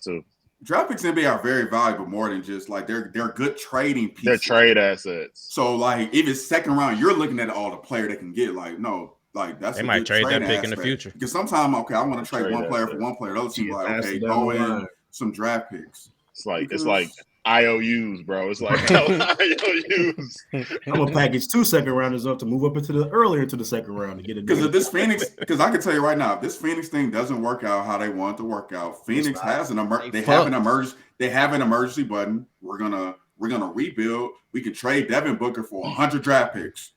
Draft picks in NBA are very valuable more than just like they're good trading pieces. They're trade assets. So like if it's second round, you're looking at all the player they can get. Like no. Like that's they might trade that pick in the future. Because sometimes, I want to trade one player for one player. The other team like, okay, go in some draft picks. It's like IOUs, bro. It's like IOUs. I'm gonna package 2 second rounders up to move up into the earlier into the second round to get it. Because if this Phoenix, because I can tell you right now, if this Phoenix thing doesn't work out how they want it to work out, Phoenix has an they have an emergency button. We're gonna rebuild. We can trade Devin Booker for 100 draft picks.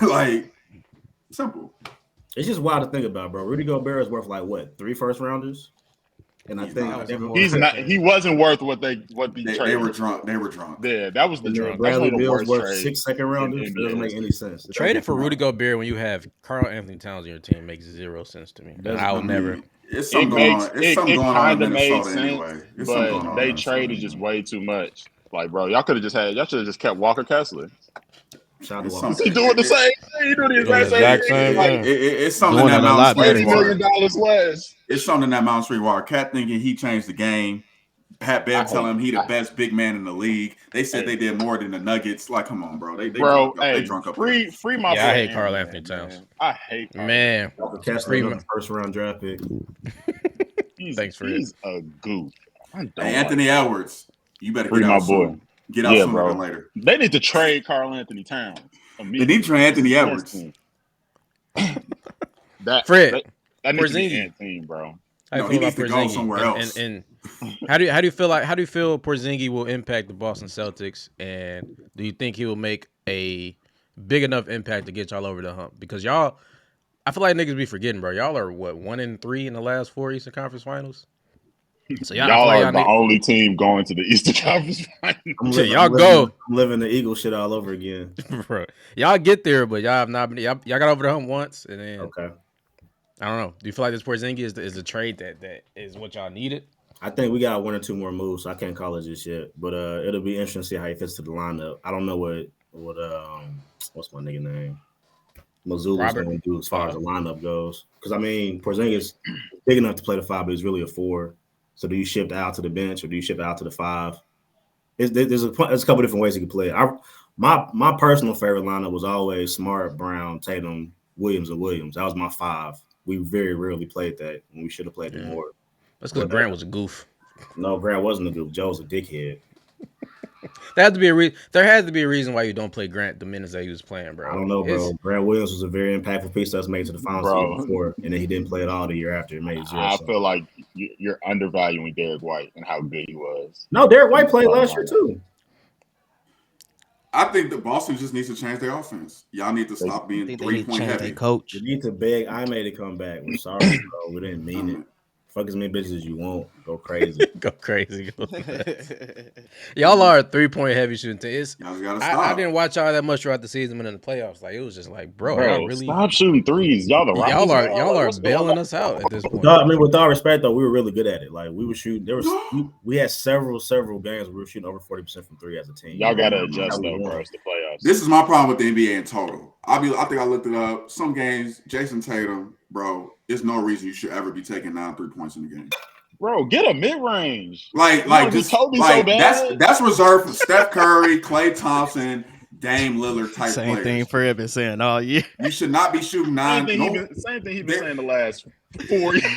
Like simple. It's just wild to think about, bro. Rudy Gobert is worth like what, 3 first rounders? And I think he's not. He wasn't worth what they traded. They were drunk. They were drunk. Yeah, that was the drunk. Bradley That's Beal's worth trade 6 second rounders. It doesn't make any sense. Trading for Rudy Gobert when you have Karl Anthony Towns on your team makes 0 sense to me. I will never. It's something going on. It's something going on in Minnesota sense, anyway. But they traded just way too much. Like, bro, y'all should have just kept Walker Kessler. He's doing the same thing. He doing the exact same thing. thing. It's something that Mounts $20 million less. It's something that Mounts Reward. Cat thinking he changed the game. Pat Bev telling him he the best big man in the league. They said they did more than the Nuggets. Like, come on, bro. They drunk up. Free my boy. I hate Karl Anthony Towns. I hate Karl. Man. Kessler, first round draft pick. Thanks for he's a goof. Anthony Edwards, you better get out soon. Get out sooner than later. They need to trade Karl Anthony Towns. They need to trade Anthony Edwards. That needs to be Ant team, bro. No, he needs to go somewhere else. And how do you feel Porzingis will impact the Boston Celtics? And do you think he will make a big enough impact to get y'all over the hump? Because y'all, I feel like niggas be forgetting, bro. Y'all are what, 1-3 in the last 4 Eastern Conference Finals. So y'all are the only team going to the Eastern Conference Finals. I'm living the Eagle shit all over again, bro. Y'all get there, but y'all have not been. Y'all got over the hump once, and then I don't know. Do you feel like this Porzingis is a trade that is what y'all needed? I think we got 1 or 2 more moves. So I can't call it just yet, but it'll be interesting to see how he fits to the lineup. I don't know what what's my nigga name? Mazzulla's going to do as far as the lineup goes. Because I mean, Porzingis is big enough to play the 5, but he's really a 4. So do you shift out to the bench or do you shift out to the 5? There's a couple different ways you can play it. My personal favorite lineup was always Smart, Brown, Tatum, Williams, and Williams. That was my 5. We very rarely played that, and we should have played it more. That's because Grant was a goof. No, Grant wasn't a goof. Joe was a dickhead. There had to be a reason why you don't play Grant the minutes that he was playing, bro. I don't know, bro. Grant Williams was a very impactful piece that was made to the finals before, and then he didn't play it all the year after. It made 0. I feel like you're undervaluing Derek White and how good he was. No, Derek White played last year too. I think the Boston just needs to change their offense. Y'all need to stop being 3-point heavy. Coach, you need to beg I made it come back. We're sorry, bro. We didn't mean it. Fuck as many bitches as you want. Go crazy. Go crazy. Y'all are a 3-point heavy shooting team. I didn't watch y'all that much throughout the season, but in the playoffs, like it was just like, bro y'all really stop shooting threes. Y'all are bailing us out at this point. I mean, with all respect though, we were really good at it. Like we were shooting. We had several games where we were shooting over 40% from 3 as a team. Y'all gotta adjust though, bro. It's the playoffs. This is my problem with the NBA in total. I think I looked it up. Some games, Jason Tatum, bro, there's no reason you should ever be taking 9 3-points in the game. Bro, get a mid-range. Just so bad. That's reserved for Steph Curry, Klay Thompson, Dame Lillard type Same players. thing Fred been saying all year. You should not be shooting 9. Same thing he's been saying the last 4 years.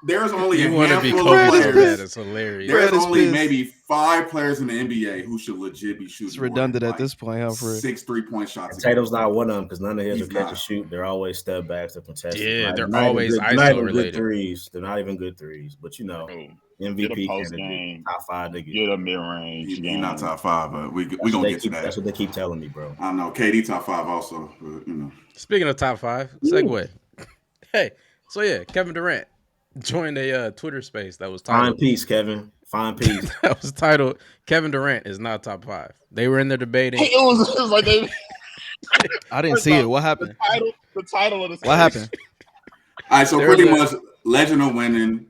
There's only a want to be handful of Kobe players. It's hilarious. There's only maybe 5 players in the NBA who should legit be shooting. It's redundant at this point, huh, Fred? 6 3-point shots. Tatum's not one of them because none of his are catch and shoot. They're always step backs or contested. Yeah, they're always ISO related. Threes. They're not even good threes. But you know, MVP game, top 5 nigga. Get a mid-range. He's not top 5, but we gonna get to that. That's what they keep telling me, bro. I know KD top 5 also, but you know. Speaking of top 5, segue. Hey, so yeah, Kevin Durant joined a Twitter space that was titled Fine Peace, Kevin. Fine Peace. That was titled Kevin Durant is not top 5. They were in there debating. It was like I didn't see it. What happened? The title of the space. What happened? All right, so pretty much legend of winning.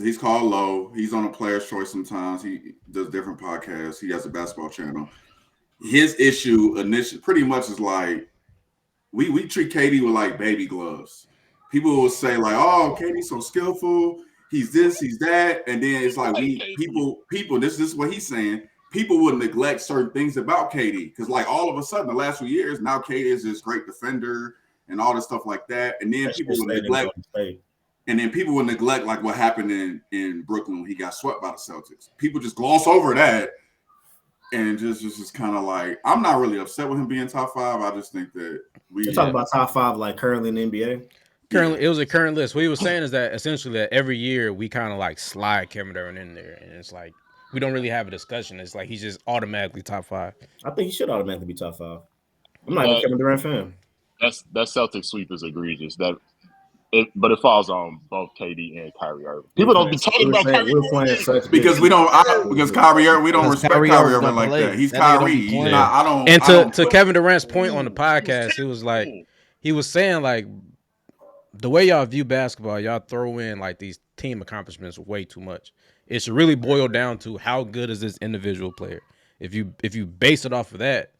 He's called Low. He's on a Player's Choice sometimes. He does different podcasts. He has a basketball channel. His issue initially pretty much is like we treat KD with like baby gloves. People will say like, "Oh, KD's so skillful. He's this, he's that," and then it's like people. This is what he's saying. People would neglect certain things about KD because, like, all of a sudden, the last few years, now KD is this great defender and all this stuff like that, and then people would neglect. And then people will neglect like what happened in Brooklyn when he got swept by the Celtics. People just gloss over that and just kind of like, I'm not really upset with him being top 5. I just think that you're talking about top 5 like currently in the NBA. Currently, it was a current list. What he was saying is that essentially that every year we kind of like slide Kevin Durant in there, and it's like we don't really have a discussion. It's like he's just automatically top 5. I think he should automatically be top 5. I'm not even a Kevin Durant fan. That Celtic sweep is egregious. But it falls on both KD and Kyrie Irving. People don't be talking about Kyrie Irving because we don't. Because Kyrie Irving, we don't respect Kyrie Irving like that. He's Kyrie. I don't. And to Kevin Durant's point on the podcast, it was like he was saying like the way y'all view basketball, y'all throw in like these team accomplishments way too much. It should really boil down to how good is this individual player. If you base it off of that,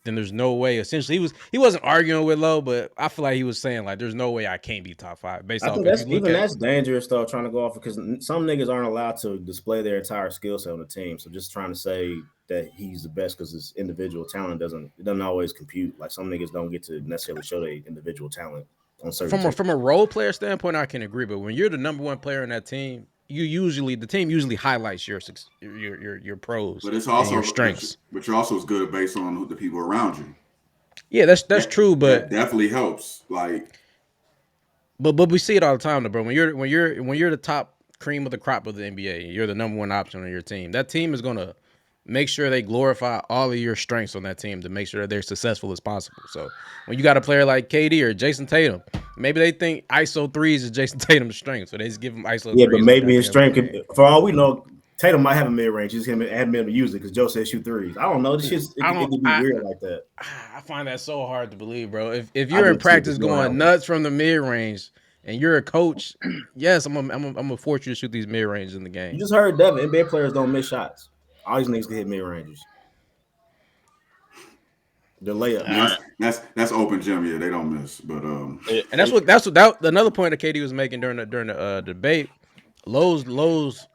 then there's no way. Essentially, he wasn't arguing with Lowe, but I feel like he was saying like, "There's no way I can't be top 5." Based off, that's dangerous though. Trying to go off because some niggas aren't allowed to display their entire skill set on the team. So just trying to say that he's the best because his individual talent doesn't always compute. Like some niggas don't get to necessarily show their individual talent on certain. From a role player standpoint, I can agree. But when you're the number one player in that team, the team usually highlights your pros, but it's also your strengths. But you're also as good based on the people around you. Yeah, that's true, but that definitely helps. Like, but we see it all the time, though, bro. When you're the top cream of the crop of the NBA, you're the number one option on your team. That team is gonna make sure they glorify all of your strengths on that team to make sure that they're successful as possible. So when you got a player like KD or Jason Tatum, maybe they think ISO threes is Jason Tatum's strength, so they just give him ISO threes. Yeah, but maybe his strength for all we know, Tatum might have a mid-range. Just haven't been able to use it because Joe said shoot threes. I don't know. This shit's it can be weird like that. I find that so hard to believe, bro. If you're in practice going nuts from the mid-range and you're a coach, yes, I'm gonna force you to shoot these mid-ranges in the game. You just heard Devin. NBA players don't miss shots. All these niggas can hit mid-ranges. The layup. That's open gym. Yeah, they don't miss. But and that's what another point that KD was making during the debate. Lowe's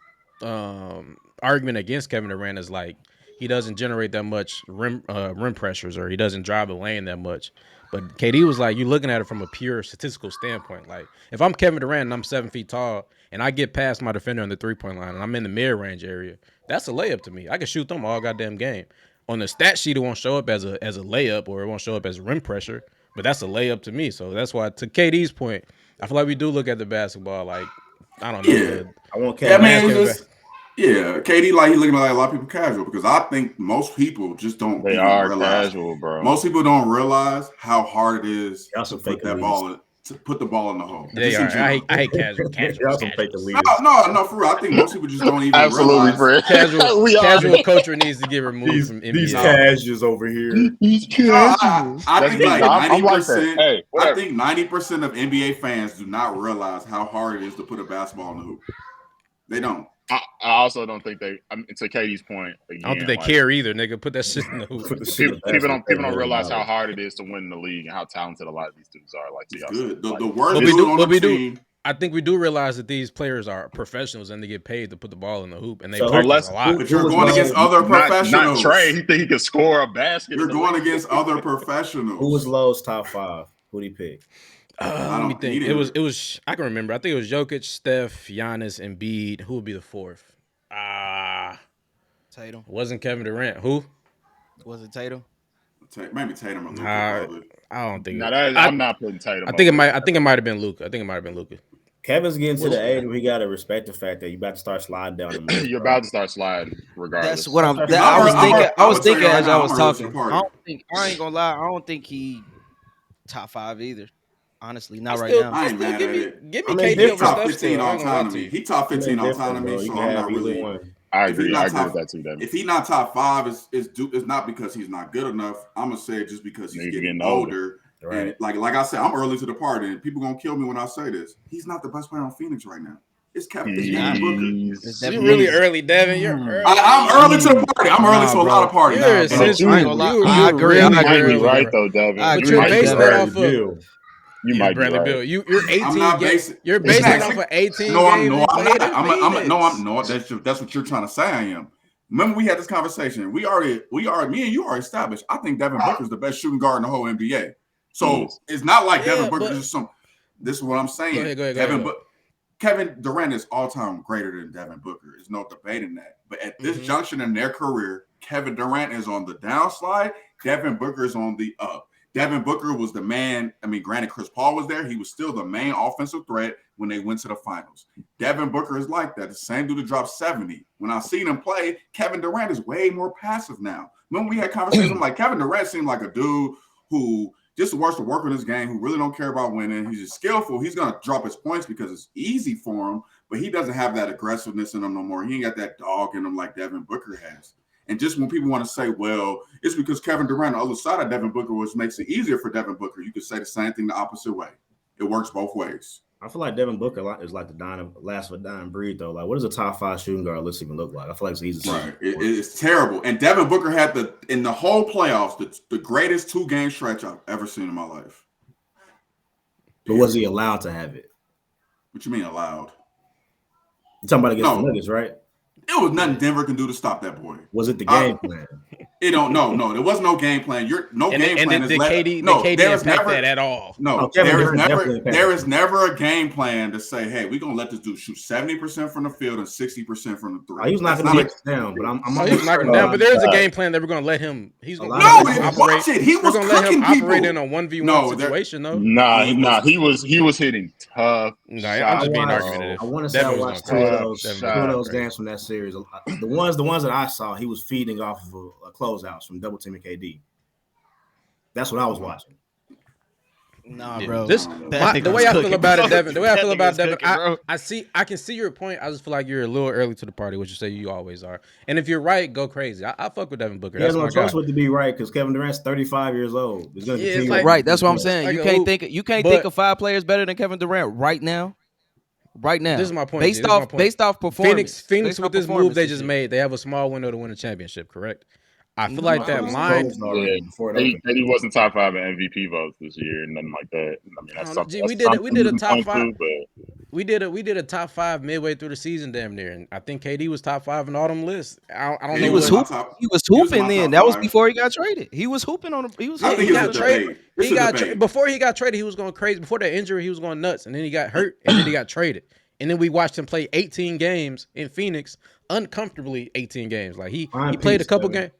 argument against Kevin Durant is like he doesn't generate that much rim pressures or he doesn't drive the lane that much. But KD was like, you're looking at it from a pure statistical standpoint. Like if I'm Kevin Durant and I'm 7 feet tall and I get past my defender on the 3-point line and I'm in the mid-range area, that's a layup to me. I can shoot them all goddamn game. On the stat sheet, it won't show up as a layup or it won't show up as rim pressure, but that's a layup to me. So that's why, to KD's point, I feel like we do look at the basketball like, I don't know. Yeah. I want KD. Yeah, KD like he looking like a lot of people casual because I think most people just don't. They are casual, bro. Most people don't realize how hard it is to put that ball to put the ball in the hole. They are. I hate casual. No, for real. I think most people just don't even realize. Casual culture needs to get removed from NBA. These casuals over here. These casuals. I think like 90%. I think 90% of NBA fans do not realize how hard it is to put a basketball in the hoop. They don't. I also don't think they. To Katie's point, again, I don't think they care either, nigga. Put that shit in the hoop. People don't realize how hard it is to win the league and how talented a lot of these dudes are. Like, good. The worst on the team. I think we do realize that these players are professionals and they get paid to put the ball in the hoop, and they practice a lot. But you're going against other professionals. Not Trey. He think he can score a basket. You're going against other professionals. Who was Lowe's top 5? Who'd he pick? Let me think. It was. I can remember. I think it was Jokic, Steph, Giannis, Embiid. Who would be the fourth? Tatum. Wasn't Kevin Durant. Who? Was it Tatum? Maybe Tatum or Luka. I don't think. I'm not putting Tatum. I think it might have been Luka. Kevin's getting to the age where he got to respect the fact that you about to start sliding down. You're about to start sliding, regardless. That's what I was thinking as I was talking. I ain't gonna lie. I don't think he top 5 either. Honestly, not right now. I ain't mad at it. Give me KD over top 15 autonomy. He top 15 autonomy, so I'm not really. I agree with that too, Devin. If he's not top 5, it's not because he's not good enough. I'm gonna say it just because he's getting older. Right. And like I said, I'm early to the party, and people gonna kill me when I say this. He's not the best player on Phoenix right now. It's Kevin Booker. You're really early, Devin. You're early. I'm early to the party. I'm early to a lot of parties. I agree. You might be right though, Devin. But you're basing that off of. You might be right. Bill. You're 18. You're basing it off of 18. No, I'm not. That's what you're trying to say. I am. Remember, we had this conversation. Me and you are established. I think Devin Booker is the best shooting guard in the whole NBA. So it's not like Devin Booker is some. This is what I'm saying. Go ahead. Kevin Durant is all-time greater than Devin Booker. There's no debating that. But at this junction in their career, Kevin Durant is on the downslide. Devin Booker is on the up. Devin Booker was the man. I mean, granted, Chris Paul was there. He was still the main offensive threat when they went to the finals. Devin Booker is like that. The same dude that dropped 70. When I seen him play, Kevin Durant is way more passive now. When we had conversations, like Kevin Durant seemed like a dude who just wants to work on his game, who really don't care about winning. He's just skillful. He's going to drop his points because it's easy for him, but he doesn't have that aggressiveness in him no more. He ain't got that dog in him like Devin Booker has. And just when people want to say, well, it's because Kevin Durant on the other side of Devin Booker, which makes it easier for Devin Booker, you could say the same thing the opposite way. It works both ways. I feel like Devin Booker is like the last of a dying breed, though. Like, what does a top 5 shooting guard list even look like? I feel like it's easy. Right. It's terrible. And Devin Booker had in the whole playoffs, the greatest 2-game stretch I've ever seen in my life. But was he allowed to have it? What you mean allowed? You're talking about against the Nuggets, right? It was nothing Denver can do to stop that boy. Was it the game plan? It don't. No. There was no game plan. Game plan is left. KD there is never that at all. No, there is never a game plan to say, hey, we're gonna let this dude shoot 70% from the field and 60% from the three. He was not gonna get down, but I'm knocking down. But there's a game plan that we're gonna let him. He's gonna watch it. He was gonna let him people. operate in a 1v1 situation, though. Nah. He was hitting tough. I'm just being argumentative. I want to say I watched two of those games from that series. The ones that I saw, he was feeding off of a closeouts from double teaming KD. That's what I was watching. Nah, bro. The way I feel about it, Devin. The way I feel about Devin, I can see your point. I just feel like you're a little early to the party, which you say you always are. And if you're right, go crazy. I fuck with Devin Booker. He has no choice with to be right because Kevin Durant's 35 years old. Right. That's what I'm saying. You can't think of 5 players better than Kevin Durant right now. Right now, this is my point. Based off performance, Phoenix with this move they just made, they have a small window to win a championship. Correct? I feel like that line. He wasn't top 5 in MVP votes this year, and nothing like that. I mean, that's something. We did a top 5. We did a top 5 midway through the season, damn near, and I think KD was top 5 in all them lists. I don't know. He was hooping then. That was before he got traded. He was hooping on. He got traded. Before he got traded, he was going crazy. Before that injury, he was going nuts, and then he got hurt, and then he got traded. And then we watched him play 18 games in Phoenix, uncomfortably 18 games. Like he played a couple games.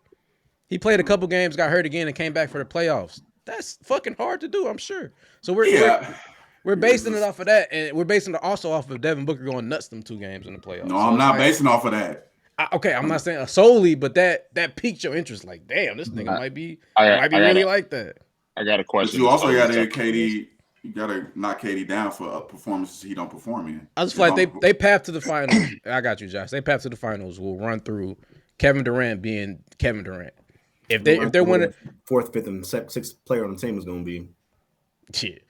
He played a couple games, got hurt again, and came back for the playoffs. That's fucking hard to do, I'm sure. So we're basing it off of that, and we're basing it also off of Devin Booker going nuts them 2 games in the playoffs. No, I'm not basing off of that. I'm not saying solely, but that piqued your interest. Like, damn, this nigga might be really like that. I got a question. But you also got to KD. You gotta knock KD down for performances he don't perform in. I just feel like they path to the finals. I got you, Josh. They path to the finals will run through Kevin Durant being Kevin Durant. If they're winning, 4th, 5th, and 6th player on the team is gonna be. Shit.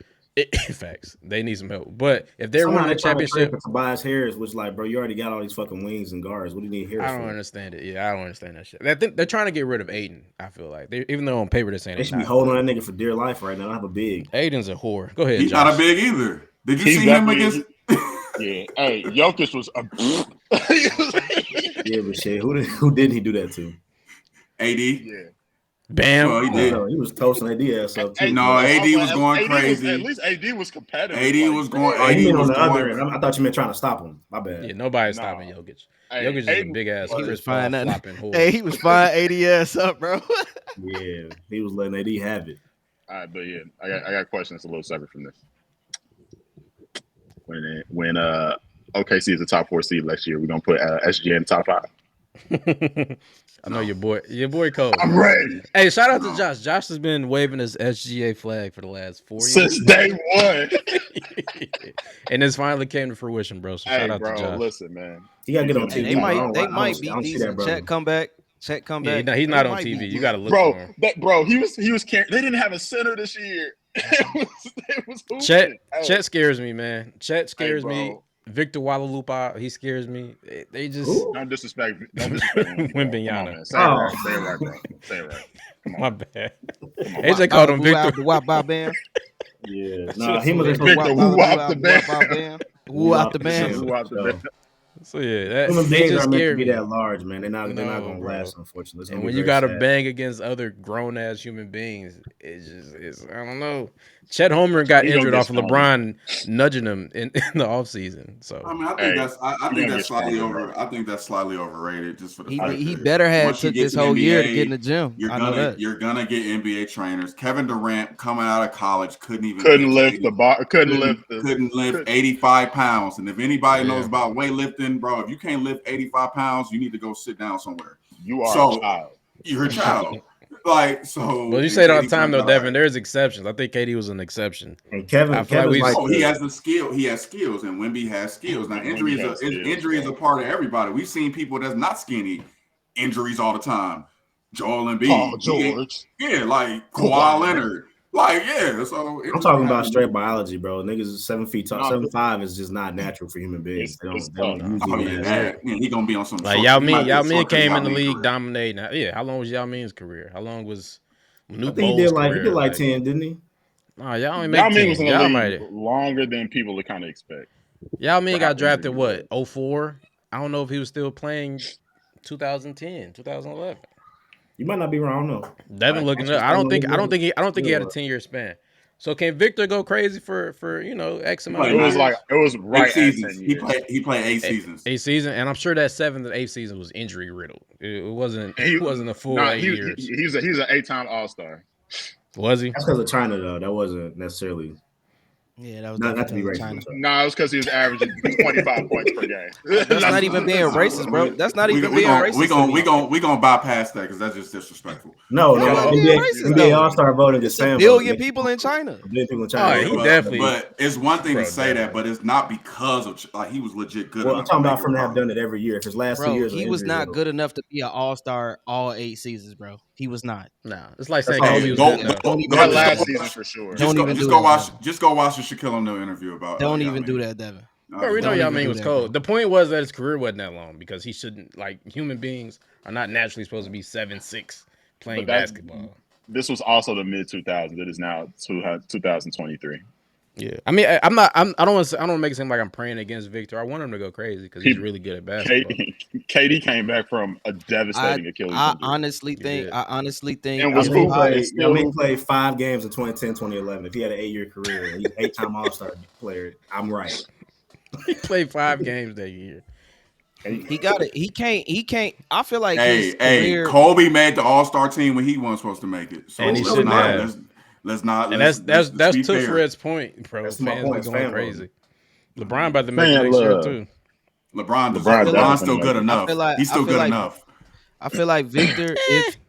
Facts. They need some help. But if they're winning the championship, Tobias Harris was like, bro, you already got all these fucking wings and guards. What do you need Harris? I don't understand it. Yeah, I don't understand that shit. They're trying to get rid of Aiden. I feel like even though on paper they're saying they should be holding on that nigga for dear life right now. I have a big. Aiden's a whore. Go ahead. He's Josh. not a big either. Did you see him against? Yeah. Hey, Jokic was. Yeah, but shit, who didn't he do that to? AD. Yeah. Bam. Well, he did. He was toasting AD ass up too. No, AD was going crazy. At least AD was competitive. AD was going. AD was on the other end. I thought you meant trying to stop him. My bad. Yeah, nobody's stopping Jokic. Jokic is a big ass. He was fine. Hey, he was fine. AD ass up, bro. Yeah, he was letting AD have it. All right, but yeah, I got a question that's a little separate from this. When OKC is a top 4 seed next year, we're gonna put SGA in the top 5. I know your boy Cole. I'm ready. Hey, shout out to Josh. Josh has been waving his SGA flag for the last 4 years. Since day one. And this finally came to fruition, bro. So shout out to Josh. Listen, man. You gotta get on TV. They might be decent. Chet come back. Yeah, he's not on TV. You gotta look for him. Bro, he was they didn't have a center this year. It was Chet scares me, man. Chet scares me. Victor Walalupa, he scares me. They just don't disrespect Wembanyama. Say it right, bro. Say it right. Come on. My bad. AJ called him Victor. Bam. Yeah. Nah, he was Victor. Woo out the band. Woo out the band. So yeah, human they beings just aren't meant to scare be me. that large, man. They're not No, gonna bro. last, unfortunately. It's And gonna when be you very gotta sad. bang against other grown ass human beings, it's I don't know. Chet Holmgren got He gonna injured get off of stoned. LeBron nudging him in the offseason. So I mean, I think Hey, that's I he think gonna that's get slightly stronger, bro. over. I think that's slightly overrated, just for the fact He that better had once you took get this to whole year to NBA, get in the gym. I know that. you're gonna get NBA trainers. Kevin Durant coming out of college couldn't Couldn't lift the bar. Couldn't lift 85 pounds. And if anybody knows about weightlifting, bro, if you can't lift 85 pounds, you need to go sit down somewhere. You are a child. You're a child. Like, so. Well, you say it all the time though, Devin. There's exceptions. I think KD was an exception. And Kevin's he has the skill. He has skills, and Wemby has skills. Now, injury is a part of everybody. We've seen people that's not skinny injuries all the time. Joel Embiid, Paul George, like Kawhi Leonard, like So I'm talking about straight biology, bro. Niggas is 7 feet tall. 7'5" is just not natural for human beings. They don't usually. He gonna be on some. Like Yao Ming came in the league dominating. Yeah, how long was Yao Ming's career? How long was Manute Bol's career? He did like 10, didn't he? Nah, Yao Ming made 10. Was in the league longer than people would kind of expect. Yao Ming got drafted what? 04? I don't know if he was still playing 2010, 2011. You might not be wrong, no. Devin looking up. I don't think he had a 10-year span. So can Victor go crazy for X amount? It was right 8 seasons. He played 8 seasons. 8 seasons, and I'm sure that 7th and 8th season was injury riddled. It wasn't a full 8 years. He's an 8-time All-Star. Was he? That's because of China though. That wasn't necessarily. Yeah, that was not to be racist. No, it was because he was averaging 25 points per game. That's not even being racist, bro. That's not even being racist. We gonna bypass that because that's just disrespectful. No, NBA All-Star voting is a billion people in China. He definitely. But it's one thing to say that, but it's not because of he was legit good. Well, I'm talking about from have done it every year. If his last 2 years, he was not good enough to be an All-Star all 8 seasons, bro. He was not. Nah, it's like saying Kobe was that last season for sure. Just go watch the Shaquille O'Neal interview about. Don't even do that, Devin. Bro, we know Yao Ming was cold. The point was that his career wasn't that long because he shouldn't. Like human beings are not naturally supposed to be 7'6" playing basketball. This was also the mid 2000s. It is now 2023. Yeah, I mean, I don't want to make it seem like I'm praying against Victor. I want him to go crazy because he's really good at basketball. KD came back from a devastating Achilles injury. I honestly think. And was he played 5 games in 2010, 2011. If he had an 8-year career, he's 8-time All-Star player. I'm right. He played 5 games that year. He got it. He can't. I feel like Kobe made the All-Star team when he wasn't supposed to make it. So and he shouldn't have. Let's not. And that's to Fred's point, bro. Fans are going crazy. LeBron about to make it next year too. LeBron's still good enough. He's still good enough. I feel like Victor,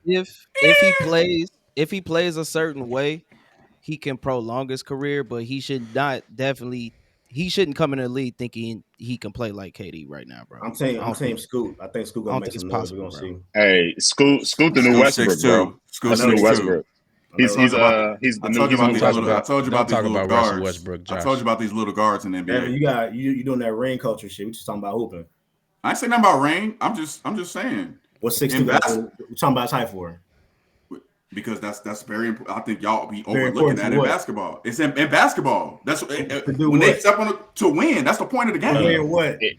if he plays a certain way, he can prolong his career, but he should not he shouldn't come in the league thinking he can play like KD right now, bro. I'm saying Scoot. I think Scoot gonna make some noise. We're gonna see. Hey, Scoot the new Westbrook, bro. Scoot's the new Westbrook. He's the new. I told you about these little guards. Westbrook, I told you about these little guards in the NBA. Yeah, you doing that rain culture shit. We just talking about hooping. I ain't saying nothing about rain. I'm just saying. What's 6'2"? We're talking about height for. Because that's very important. I think y'all be overlooking that in basketball. It's in basketball. That's when they step on to win. That's the point of the game. To win what? To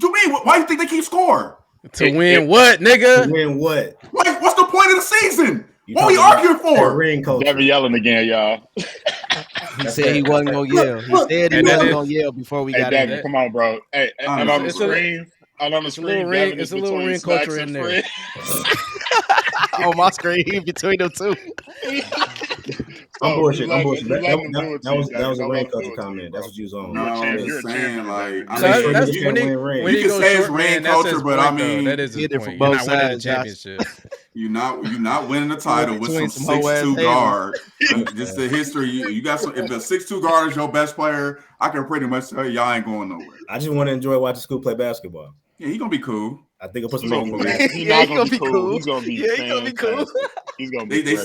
win. Why do you think they keep score? To win what, nigga? To win what? Like, what's the point of the season? What are we arguing for? Ring culture. Never yelling again, y'all. He said he wasn't gonna yell. He said he wasn't gonna yell before we got in. Come on, bro. Hey, and on the screen. It's a little ring culture in there. On my screen between them two. I'm bullshit. That was a rain culture comment. That's what you was on. No, I'm just saying, like, you can say it's rain culture, but I mean, that is it from both sides. Championship. You're not winning the title with some 6'2" guard. Just the history. You got some. If the 6'2" guard is your best player, I can pretty much tell you y'all ain't going nowhere. I just want to enjoy watching Scoot play basketball. Yeah, he's gonna be cool. I think I'll put some. He's not gonna be cool. He's gonna be. Yeah, he's gonna be cool. He's gonna be. They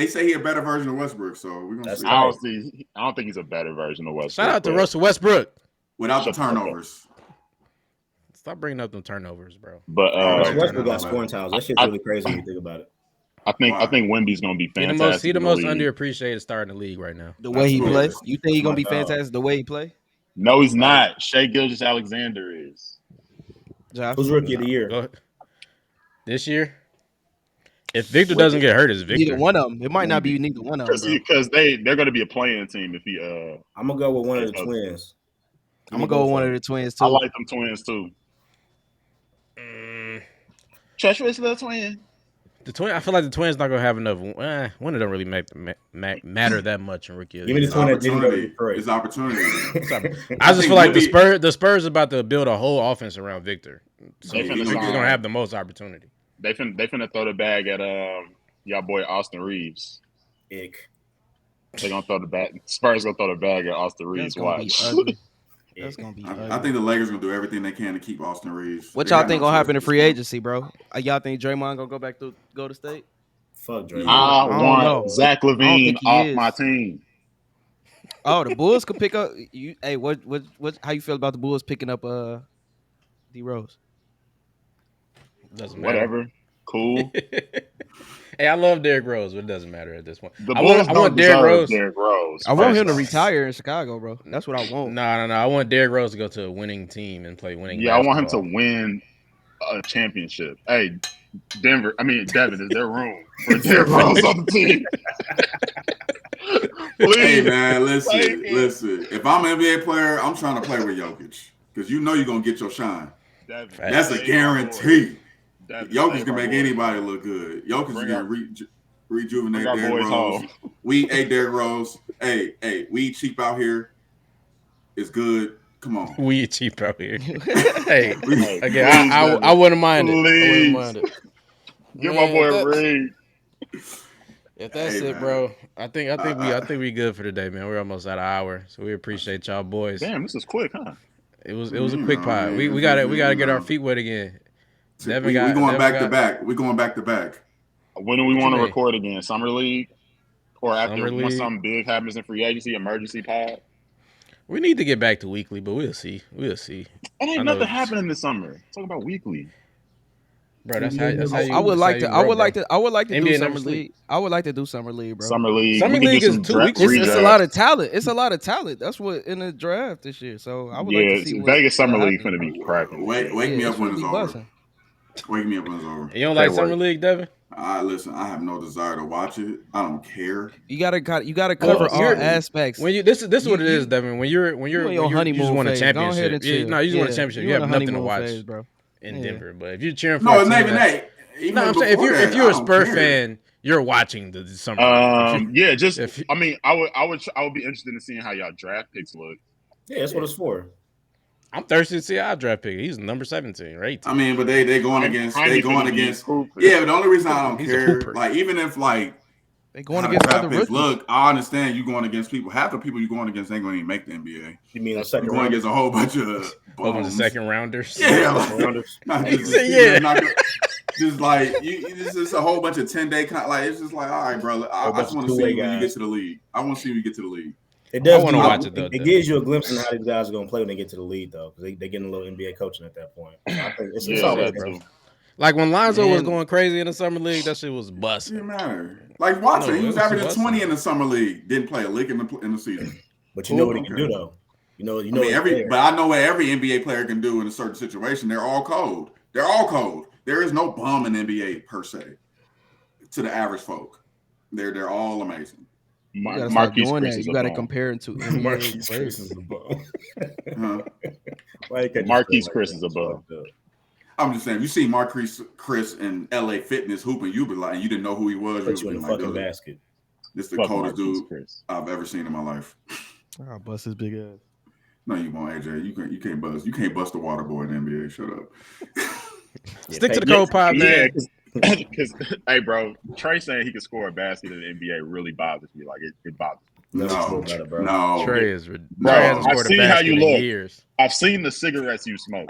say he's a better version of Westbrook. So we're gonna see. I don't think he's a better version of Westbrook. Shout out to Russell Westbrook without the turnovers. Stop bringing up them turnovers, bro. But Westbrook got scoring titles. That shit's really crazy when you think about it. I think Wemby's gonna be fantastic. He's the most underappreciated star in the league right now. The way he plays, you think he's gonna be fantastic? The way he play? No, he's not. Shai Gilgeous-Alexander is. Josh? Who's rookie of the year? Go ahead. This year, if Victor doesn't get hurt, it's Victor. Neither one of them. It might not be neither one of them, bro. Because they're going to be a playing team if he. I'm gonna go with one of the twins. I'm gonna go with one of the twins too. I like them twins too. Chet is the twin. The twin. I feel like the twins not gonna have enough. One of them really matter that much in rookie. Give me the twin that didn't go to Detroit. It's opportunity. I just feel like the Spurs about to build a whole offense around Victor. So he's gonna have the most opportunity. They finna throw the bag at y'all boy Austin Reeves. Ick. They gonna throw the bag. Spurs gonna throw the bag at Austin Reeves. Watch. That's gonna be ugly. I think the Lakers gonna do everything they can to keep Austin Reeves. What y'all think gonna happen in free agency, bro? Y'all think Draymond gonna go back to go to state? Fuck Draymond. I want Zach LaVine off my team. Oh, the Bulls could pick up. Hey, what? How you feel about the Bulls picking up D Rose? Doesn't matter. Whatever. Cool. Hey, I love Derrick Rose, but it doesn't matter at this point. I want Derrick Rose. I want him to retire in Chicago, bro. That's what I want. No. I want Derrick Rose to go to a winning team and play winning. Yeah, basketball. I want him to win a championship. Hey, Devin, is there room for Derrick Rose on the team? Please. Hey, man, listen. If I'm an NBA player, I'm trying to play with Jokic because you know you're going to get your shine. Devin, that's a guarantee. Jokic can make anybody look good. Jokic is going to rejuvenate Derrick Rose. We ate Derrick Rose. Hey, we eat cheap out here. It's good. Come on. We eat cheap out here. Hey, again, I wouldn't mind it. I wouldn't mind it. Give my boy a ring. If that's it, bro, I think we good for today, man. We're almost at an hour, so we appreciate y'all boys. Damn, this is quick, huh? It was a quick pod. We gotta get our feet wet again. Devin we going back to back. We're going back to back. When do we want to record again? Summer League? Or after when something big happens in free agency, emergency pod? We need to get back to weekly, but we'll see. It ain't nothing happening this summer. Talk about weekly. Bro, that's how you I would like to NBA do Summer League. I would like to do Summer League, bro. Summer League is 2 weeks. It's a lot of talent. It's a lot of talent. That's what in the draft this year. So I would like to see Vegas Summer League gonna be cracking. Wake me up when it's over. Wake me up when it's over. You don't like Summer League, Devin? Listen, I have no desire to watch it. I don't care. You gotta cover all aspects. When you this is what it is, Devin. When you're you just want a championship. You just want a championship. You have nothing to watch, bro. In Denver, but if you're cheering for it's not even that. No, I'm saying if you're a Spurs fan, you're watching the summer. I would be interested in seeing how y'all draft picks look. Yeah, that's what it's for. I'm thirsty to see our draft pick. He's number 17, right? I mean, but they going against. Yeah, but the only reason I don't care, like even if like they going against other rookies. Look, I understand you going against people. Half the people you going against ain't going to even make the NBA. You mean you're going against a whole bunch of second rounders? Yeah, just like this is a whole bunch of 10-day like it's just like all right, bro. I just want to see when you get to the league. I want to see when you get to the league. It does. Want to watch it though. It gives you a glimpse on how these guys are going to play when they get to the league, though, because they're getting a little NBA coaching at that point. I think it's always bro. Like when Lonzo was going crazy in the summer league, that shit was busting. Didn't matter. Like Watson, he was averaging 20 in the summer league. Didn't play a lick in the season. But you know what he can do, though. You know. But I know what every NBA player can do in a certain situation. They're all cold. There is no bum in NBA per se. To the average folk, they're all amazing. Marquise Chris is you got to compare it to Marquise Chris is a bum. Marquise Chris is a bum. I'm just saying, you see Marquise Chris in LA Fitness hooping, you be like, you didn't know who he was. Put you in the fucking basket. This is the coldest dude I've ever seen in my life. I'll bust his big ass. No, you won't, AJ. You can't bust. You can't bust the water boy in the NBA. Shut up. Stick to the cold pod, man. Because, hey, bro, Trey saying he can score a basket in the NBA really bothers me. Like, it bothers me. No. Trey is ridiculous. I've seen how you look. Years. I've seen the cigarettes you smoke.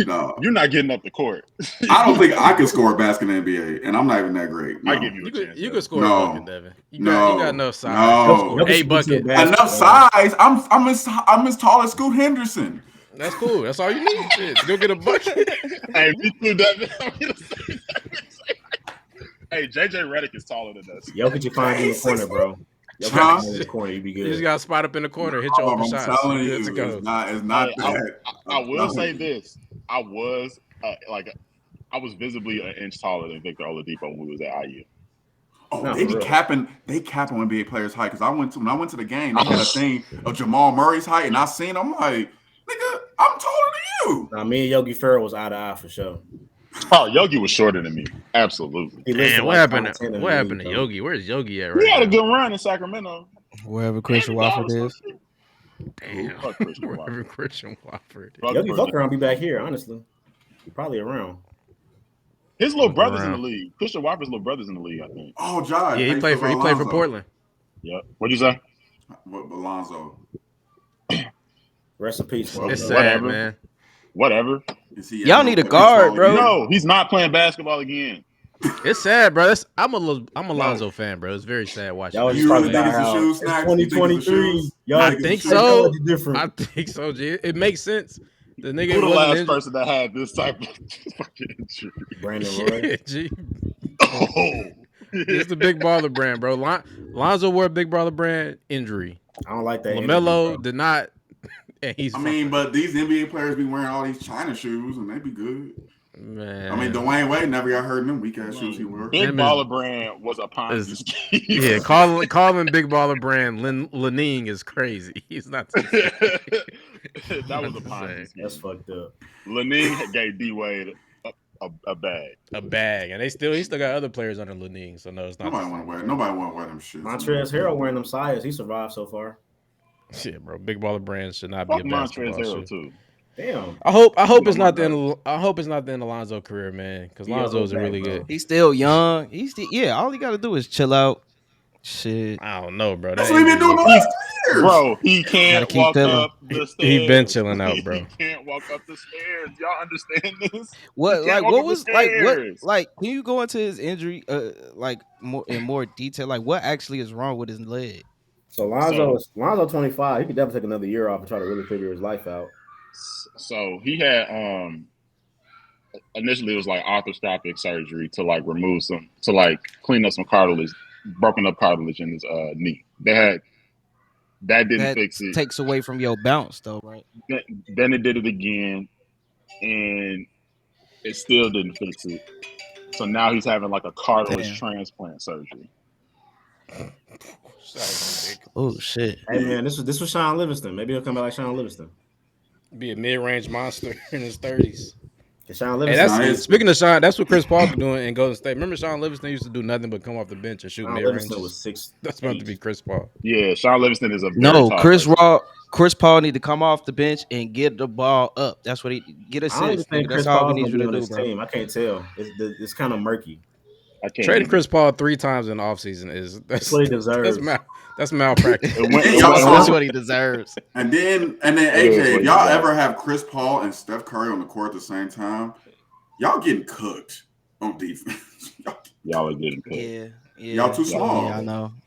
No. You're not getting up the court. I don't think I can score a basket in the NBA, and I'm not even that great. No. I give you a chance. You can score a bucket, Devin. You got enough size. No. A bucket. Enough size. I'm as tall as Scoot Henderson. That's cool. That's all you need. Shit. Go get a bucket. Hey, me too, Devin. Hey, JJ Redick is taller than us. Jokic you find in the corner, bro. In the corner, you be good. You just got to spot up in the corner, hit your open shot. It's not that. I will say this. I was I was visibly an inch taller than Victor Oladipo when we was at IU. Oh, No, they for be real. capping NBA players' height. Because when I went to the game, they had a thing of Jamal Murray's height, and I seen. I'm like, nigga, I'm taller than you. Nah, me and Yogi Ferrell was eye to eye for sure. Oh, Yogi was shorter than me. Absolutely. He listed Damn, what like happened? 5'10" in the What happened league, to though. Yogi? Where's Yogi at right He had a now? good run in Sacramento. Wherever Christian Wofford is. Damn. Fuck Christian Wherever Wofford. Christian Wofford. Fuck Yogi Christian. Fucker, I'll be back here, honestly. He probably around. His little Look brother's in around. the league. Christian Wofford's little brother's in the league, I think. Oh, Josh. Yeah, he played for Portland. Yep. What'd you say? What Alonzo? Rest in peace, Well, bro. It's sad, whatever. man. Whatever. Y'all need a guard, bro. No, he's not playing basketball again. It's sad, bro. I'm a Lonzo fan, bro. It's very sad watching. Y'all was You just really talking think about it's the how shoes, it's Snacks? You think it's the 2023. shoes? Y'all I think think it's so. technology different. I think so, G. It makes sense. The nigga Who the wasn't last injured. person that had this type of fucking injury? Brandon Roy. Yeah, G. Oh. It's the big baller brand, bro. Lonzo wore a big baller brand injury. I don't like that. LaMelo energy, did not. And he's I mean, but these NBA players be wearing all these China shoes, and they be good. man. I mean, Dwayne Wade never got hurt in them weak ass shoes he wore. Big Them Baller Brand was a Ponzi scheme. Yeah, calling big baller brand Lening is crazy. He's not. That was a Ponzi scheme. That's fucked up. Lening gave D Wade a bag. A bag, and he still got other players under Lening, so no, it's not. Nobody want to wear them shit. Montrezl Harrell wearing them Sias. He survived so far. Shit, bro. Big baller brand should not Fuck be a basketball Montrezl Harrell shit. too. Damn. I hope it's Oh, not my the end. I hope it's not the end of Lonzo's career, man. Because Yeah, Lonzo's back, really bro. good. He's still young. All he got to do is chill out. Shit. I don't know, bro. That's what he been doing the last 2 years. Bro, he can't keep walk telling. up the stairs. He been chilling out, bro. He can't walk up the stairs. Y'all understand this? What He can't walk what up was the like what stairs. like can you go into his injury in more detail? Like what actually is wrong with his leg? So Lonzo 25. He could definitely take another year off and try to really figure his life out. So he had initially it was like arthroscopic surgery to like remove clean up some cartilage, broken up cartilage in his knee. That didn't fix it. Takes away from your bounce though, right? Then it did it again, and it still didn't fix it. So now he's having like a cartilage transplant surgery. Oh shit! Hey man, this was Sean Livingston. Maybe he'll come back like Sean Livingston. Be a mid-range monster in his 30s. Sean Hey, Livingston. speaking of Sean, that's what Chris Paul was doing in Golden State. Remember Sean Livingston used to do nothing but come off the bench and shoot Sean mid-range. Livingston was 6'. That's about to be Chris Paul. Yeah, Sean Livingston is a very No, tall Chris person. Paul need to come off the bench and get the ball up. That's what he get I don't even assists. think That's Chris all Paul's he needs you gonna to be on do, this bro. team. I can't tell. It's kind of murky. I can't Trading even- Chris Paul 3 times in the offseason That's what he deserves. That's malpractice. That's what he deserves. And then is AJ, what if he y'all does. ever have Chris Paul and Steph Curry on the court at the same time, y'all getting cooked on defense. Y'all are getting cooked. Yeah. Y'all too small. Yeah,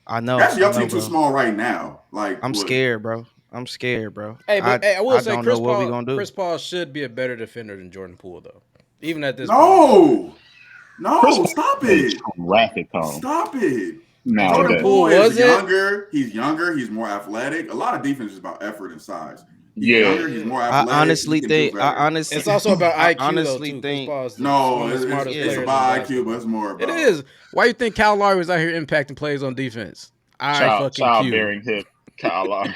I know. Actually, y'all I know, team too bro. small right now. Like I'm scared, bro. Hey, but I will say don't Chris know what we Paul. gonna do. Chris Paul should be a better defender than Jordan Poole, though. Even at this No, Chris stop it. Traffic cone. Stop it. No, Jordan that- Poole Was is it? younger. He's younger. He's more athletic. A lot of defense is about effort and size. He's Yeah. younger. He's more I athletic. honestly he can do think. better. It's also about IQ, I honestly though, too. think- Chris Paul's the- No, one of the it's smartest it's players in about IQ, basketball. but it's more about It is. Why you think Kyle Lowry was out here impacting plays on defense? Childbearing hip, Kyle Lowry.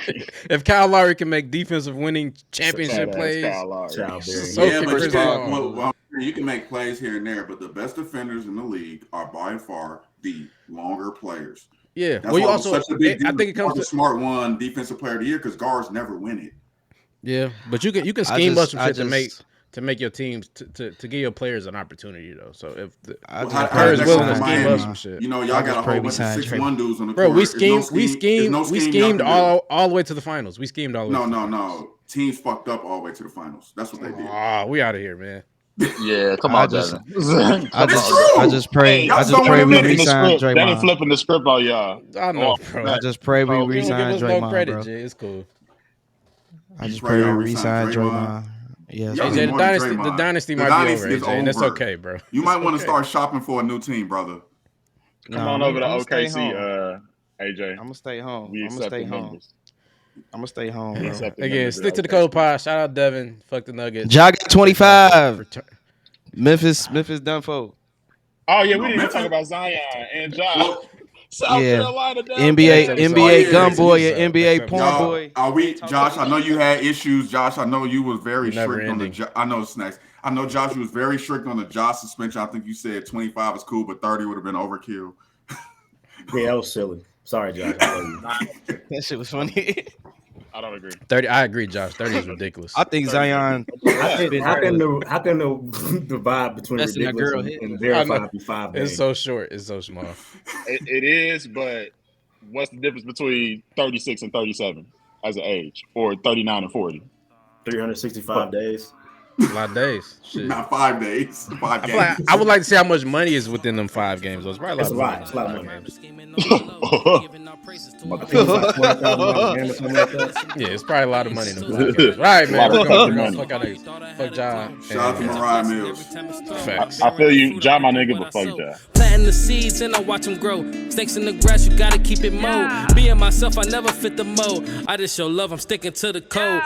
If Kyle Lowry can make defensive winning championship Fat-ass plays, Kyle Lowry. Childbearing. So Yeah, can but Chris you, Paul. you can make plays here and there, but the best defenders in the league are by far the longer players. yeah. That's Well, you why also, such a big I think it comes the to smart one defensive player of the year because guards never win it. yeah, but you can I scheme up just- some I shit just- to make your teams to give your players an opportunity though. So if the I just How- pray how players does we that willing to go scheme Miami? up some shit. You know, I y'all just got a pray whole we bunch of sign 6'1" dudes on the Bro, court. we There's no schemed scheme- there's no scheme y'all schemed can do. all the way to the finals. We schemed all the way. No, to the no, finals. no. Teams fucked up all the way to the finals. That's what they did. Ah, we out of here, man. Yeah, come I on, just- Devin. I That's just, true. I just pray. y'all I just just don't pray wanna we admit it. resign Devin Draymond. flipping the script on y'all. I know, bro. I just pray we Oh, You don't resign give us no Draymond, credit, bro. Jay. It's cool. I just pray pray we y'all resign resign Draymond. Yes. Y'all AJ, need the more than dynasty Draymond. might dynasty be is over, AJ, and that's over. okay, bro. You might want to okay. start shopping for a new team, brother. Come on over to I'ma stay OKC, home. AJ. I'm gonna stay home. We I'm gonna stay accepting home. numbers. I'm gonna stay home, bro. Again, stick to the code pod. Shout out Devin. Fuck the Nuggets. Ja got 25. Memphis done for. Oh yeah, we didn't even talk about Zion and Ja. South Carolina down NBA gun boy and NBA porn boy. Are we, Josh? I know you had issues, Josh. I know you was very strict on the. I know Snacks. I know Josh. You was very strict on the Josh suspension. I think you said 25 is cool, but 30 would have been overkill. Yeah, that was silly. Sorry, Josh. That shit was funny. I don't agree. 30. I agree, Josh. 30 is ridiculous. I think Zion. How can the vibe between That's ridiculous and verified be 5 games? It's so short. It's so small. It is, but what's the difference between 36 and 37 as an age, or 39 and 40? 365 days. A lot of days. Shit. Not 5 days. 5 games. Like, I would like to see how much money is within them 5 games. It's probably a lot. It's a lot of money. Yeah, it's probably a lot of money in them 5 games. Right, man. We're gonna fuck out niggas. Fuck Ja. Shout out to Mariah Mills. Facts. I feel you, Ja, my nigga, but fuck Ja. Planting the seeds and I watch them grow. Snakes in the grass, you gotta keep it mowed. Being myself, I never fit the mold. I just show love, I'm sticking to the code.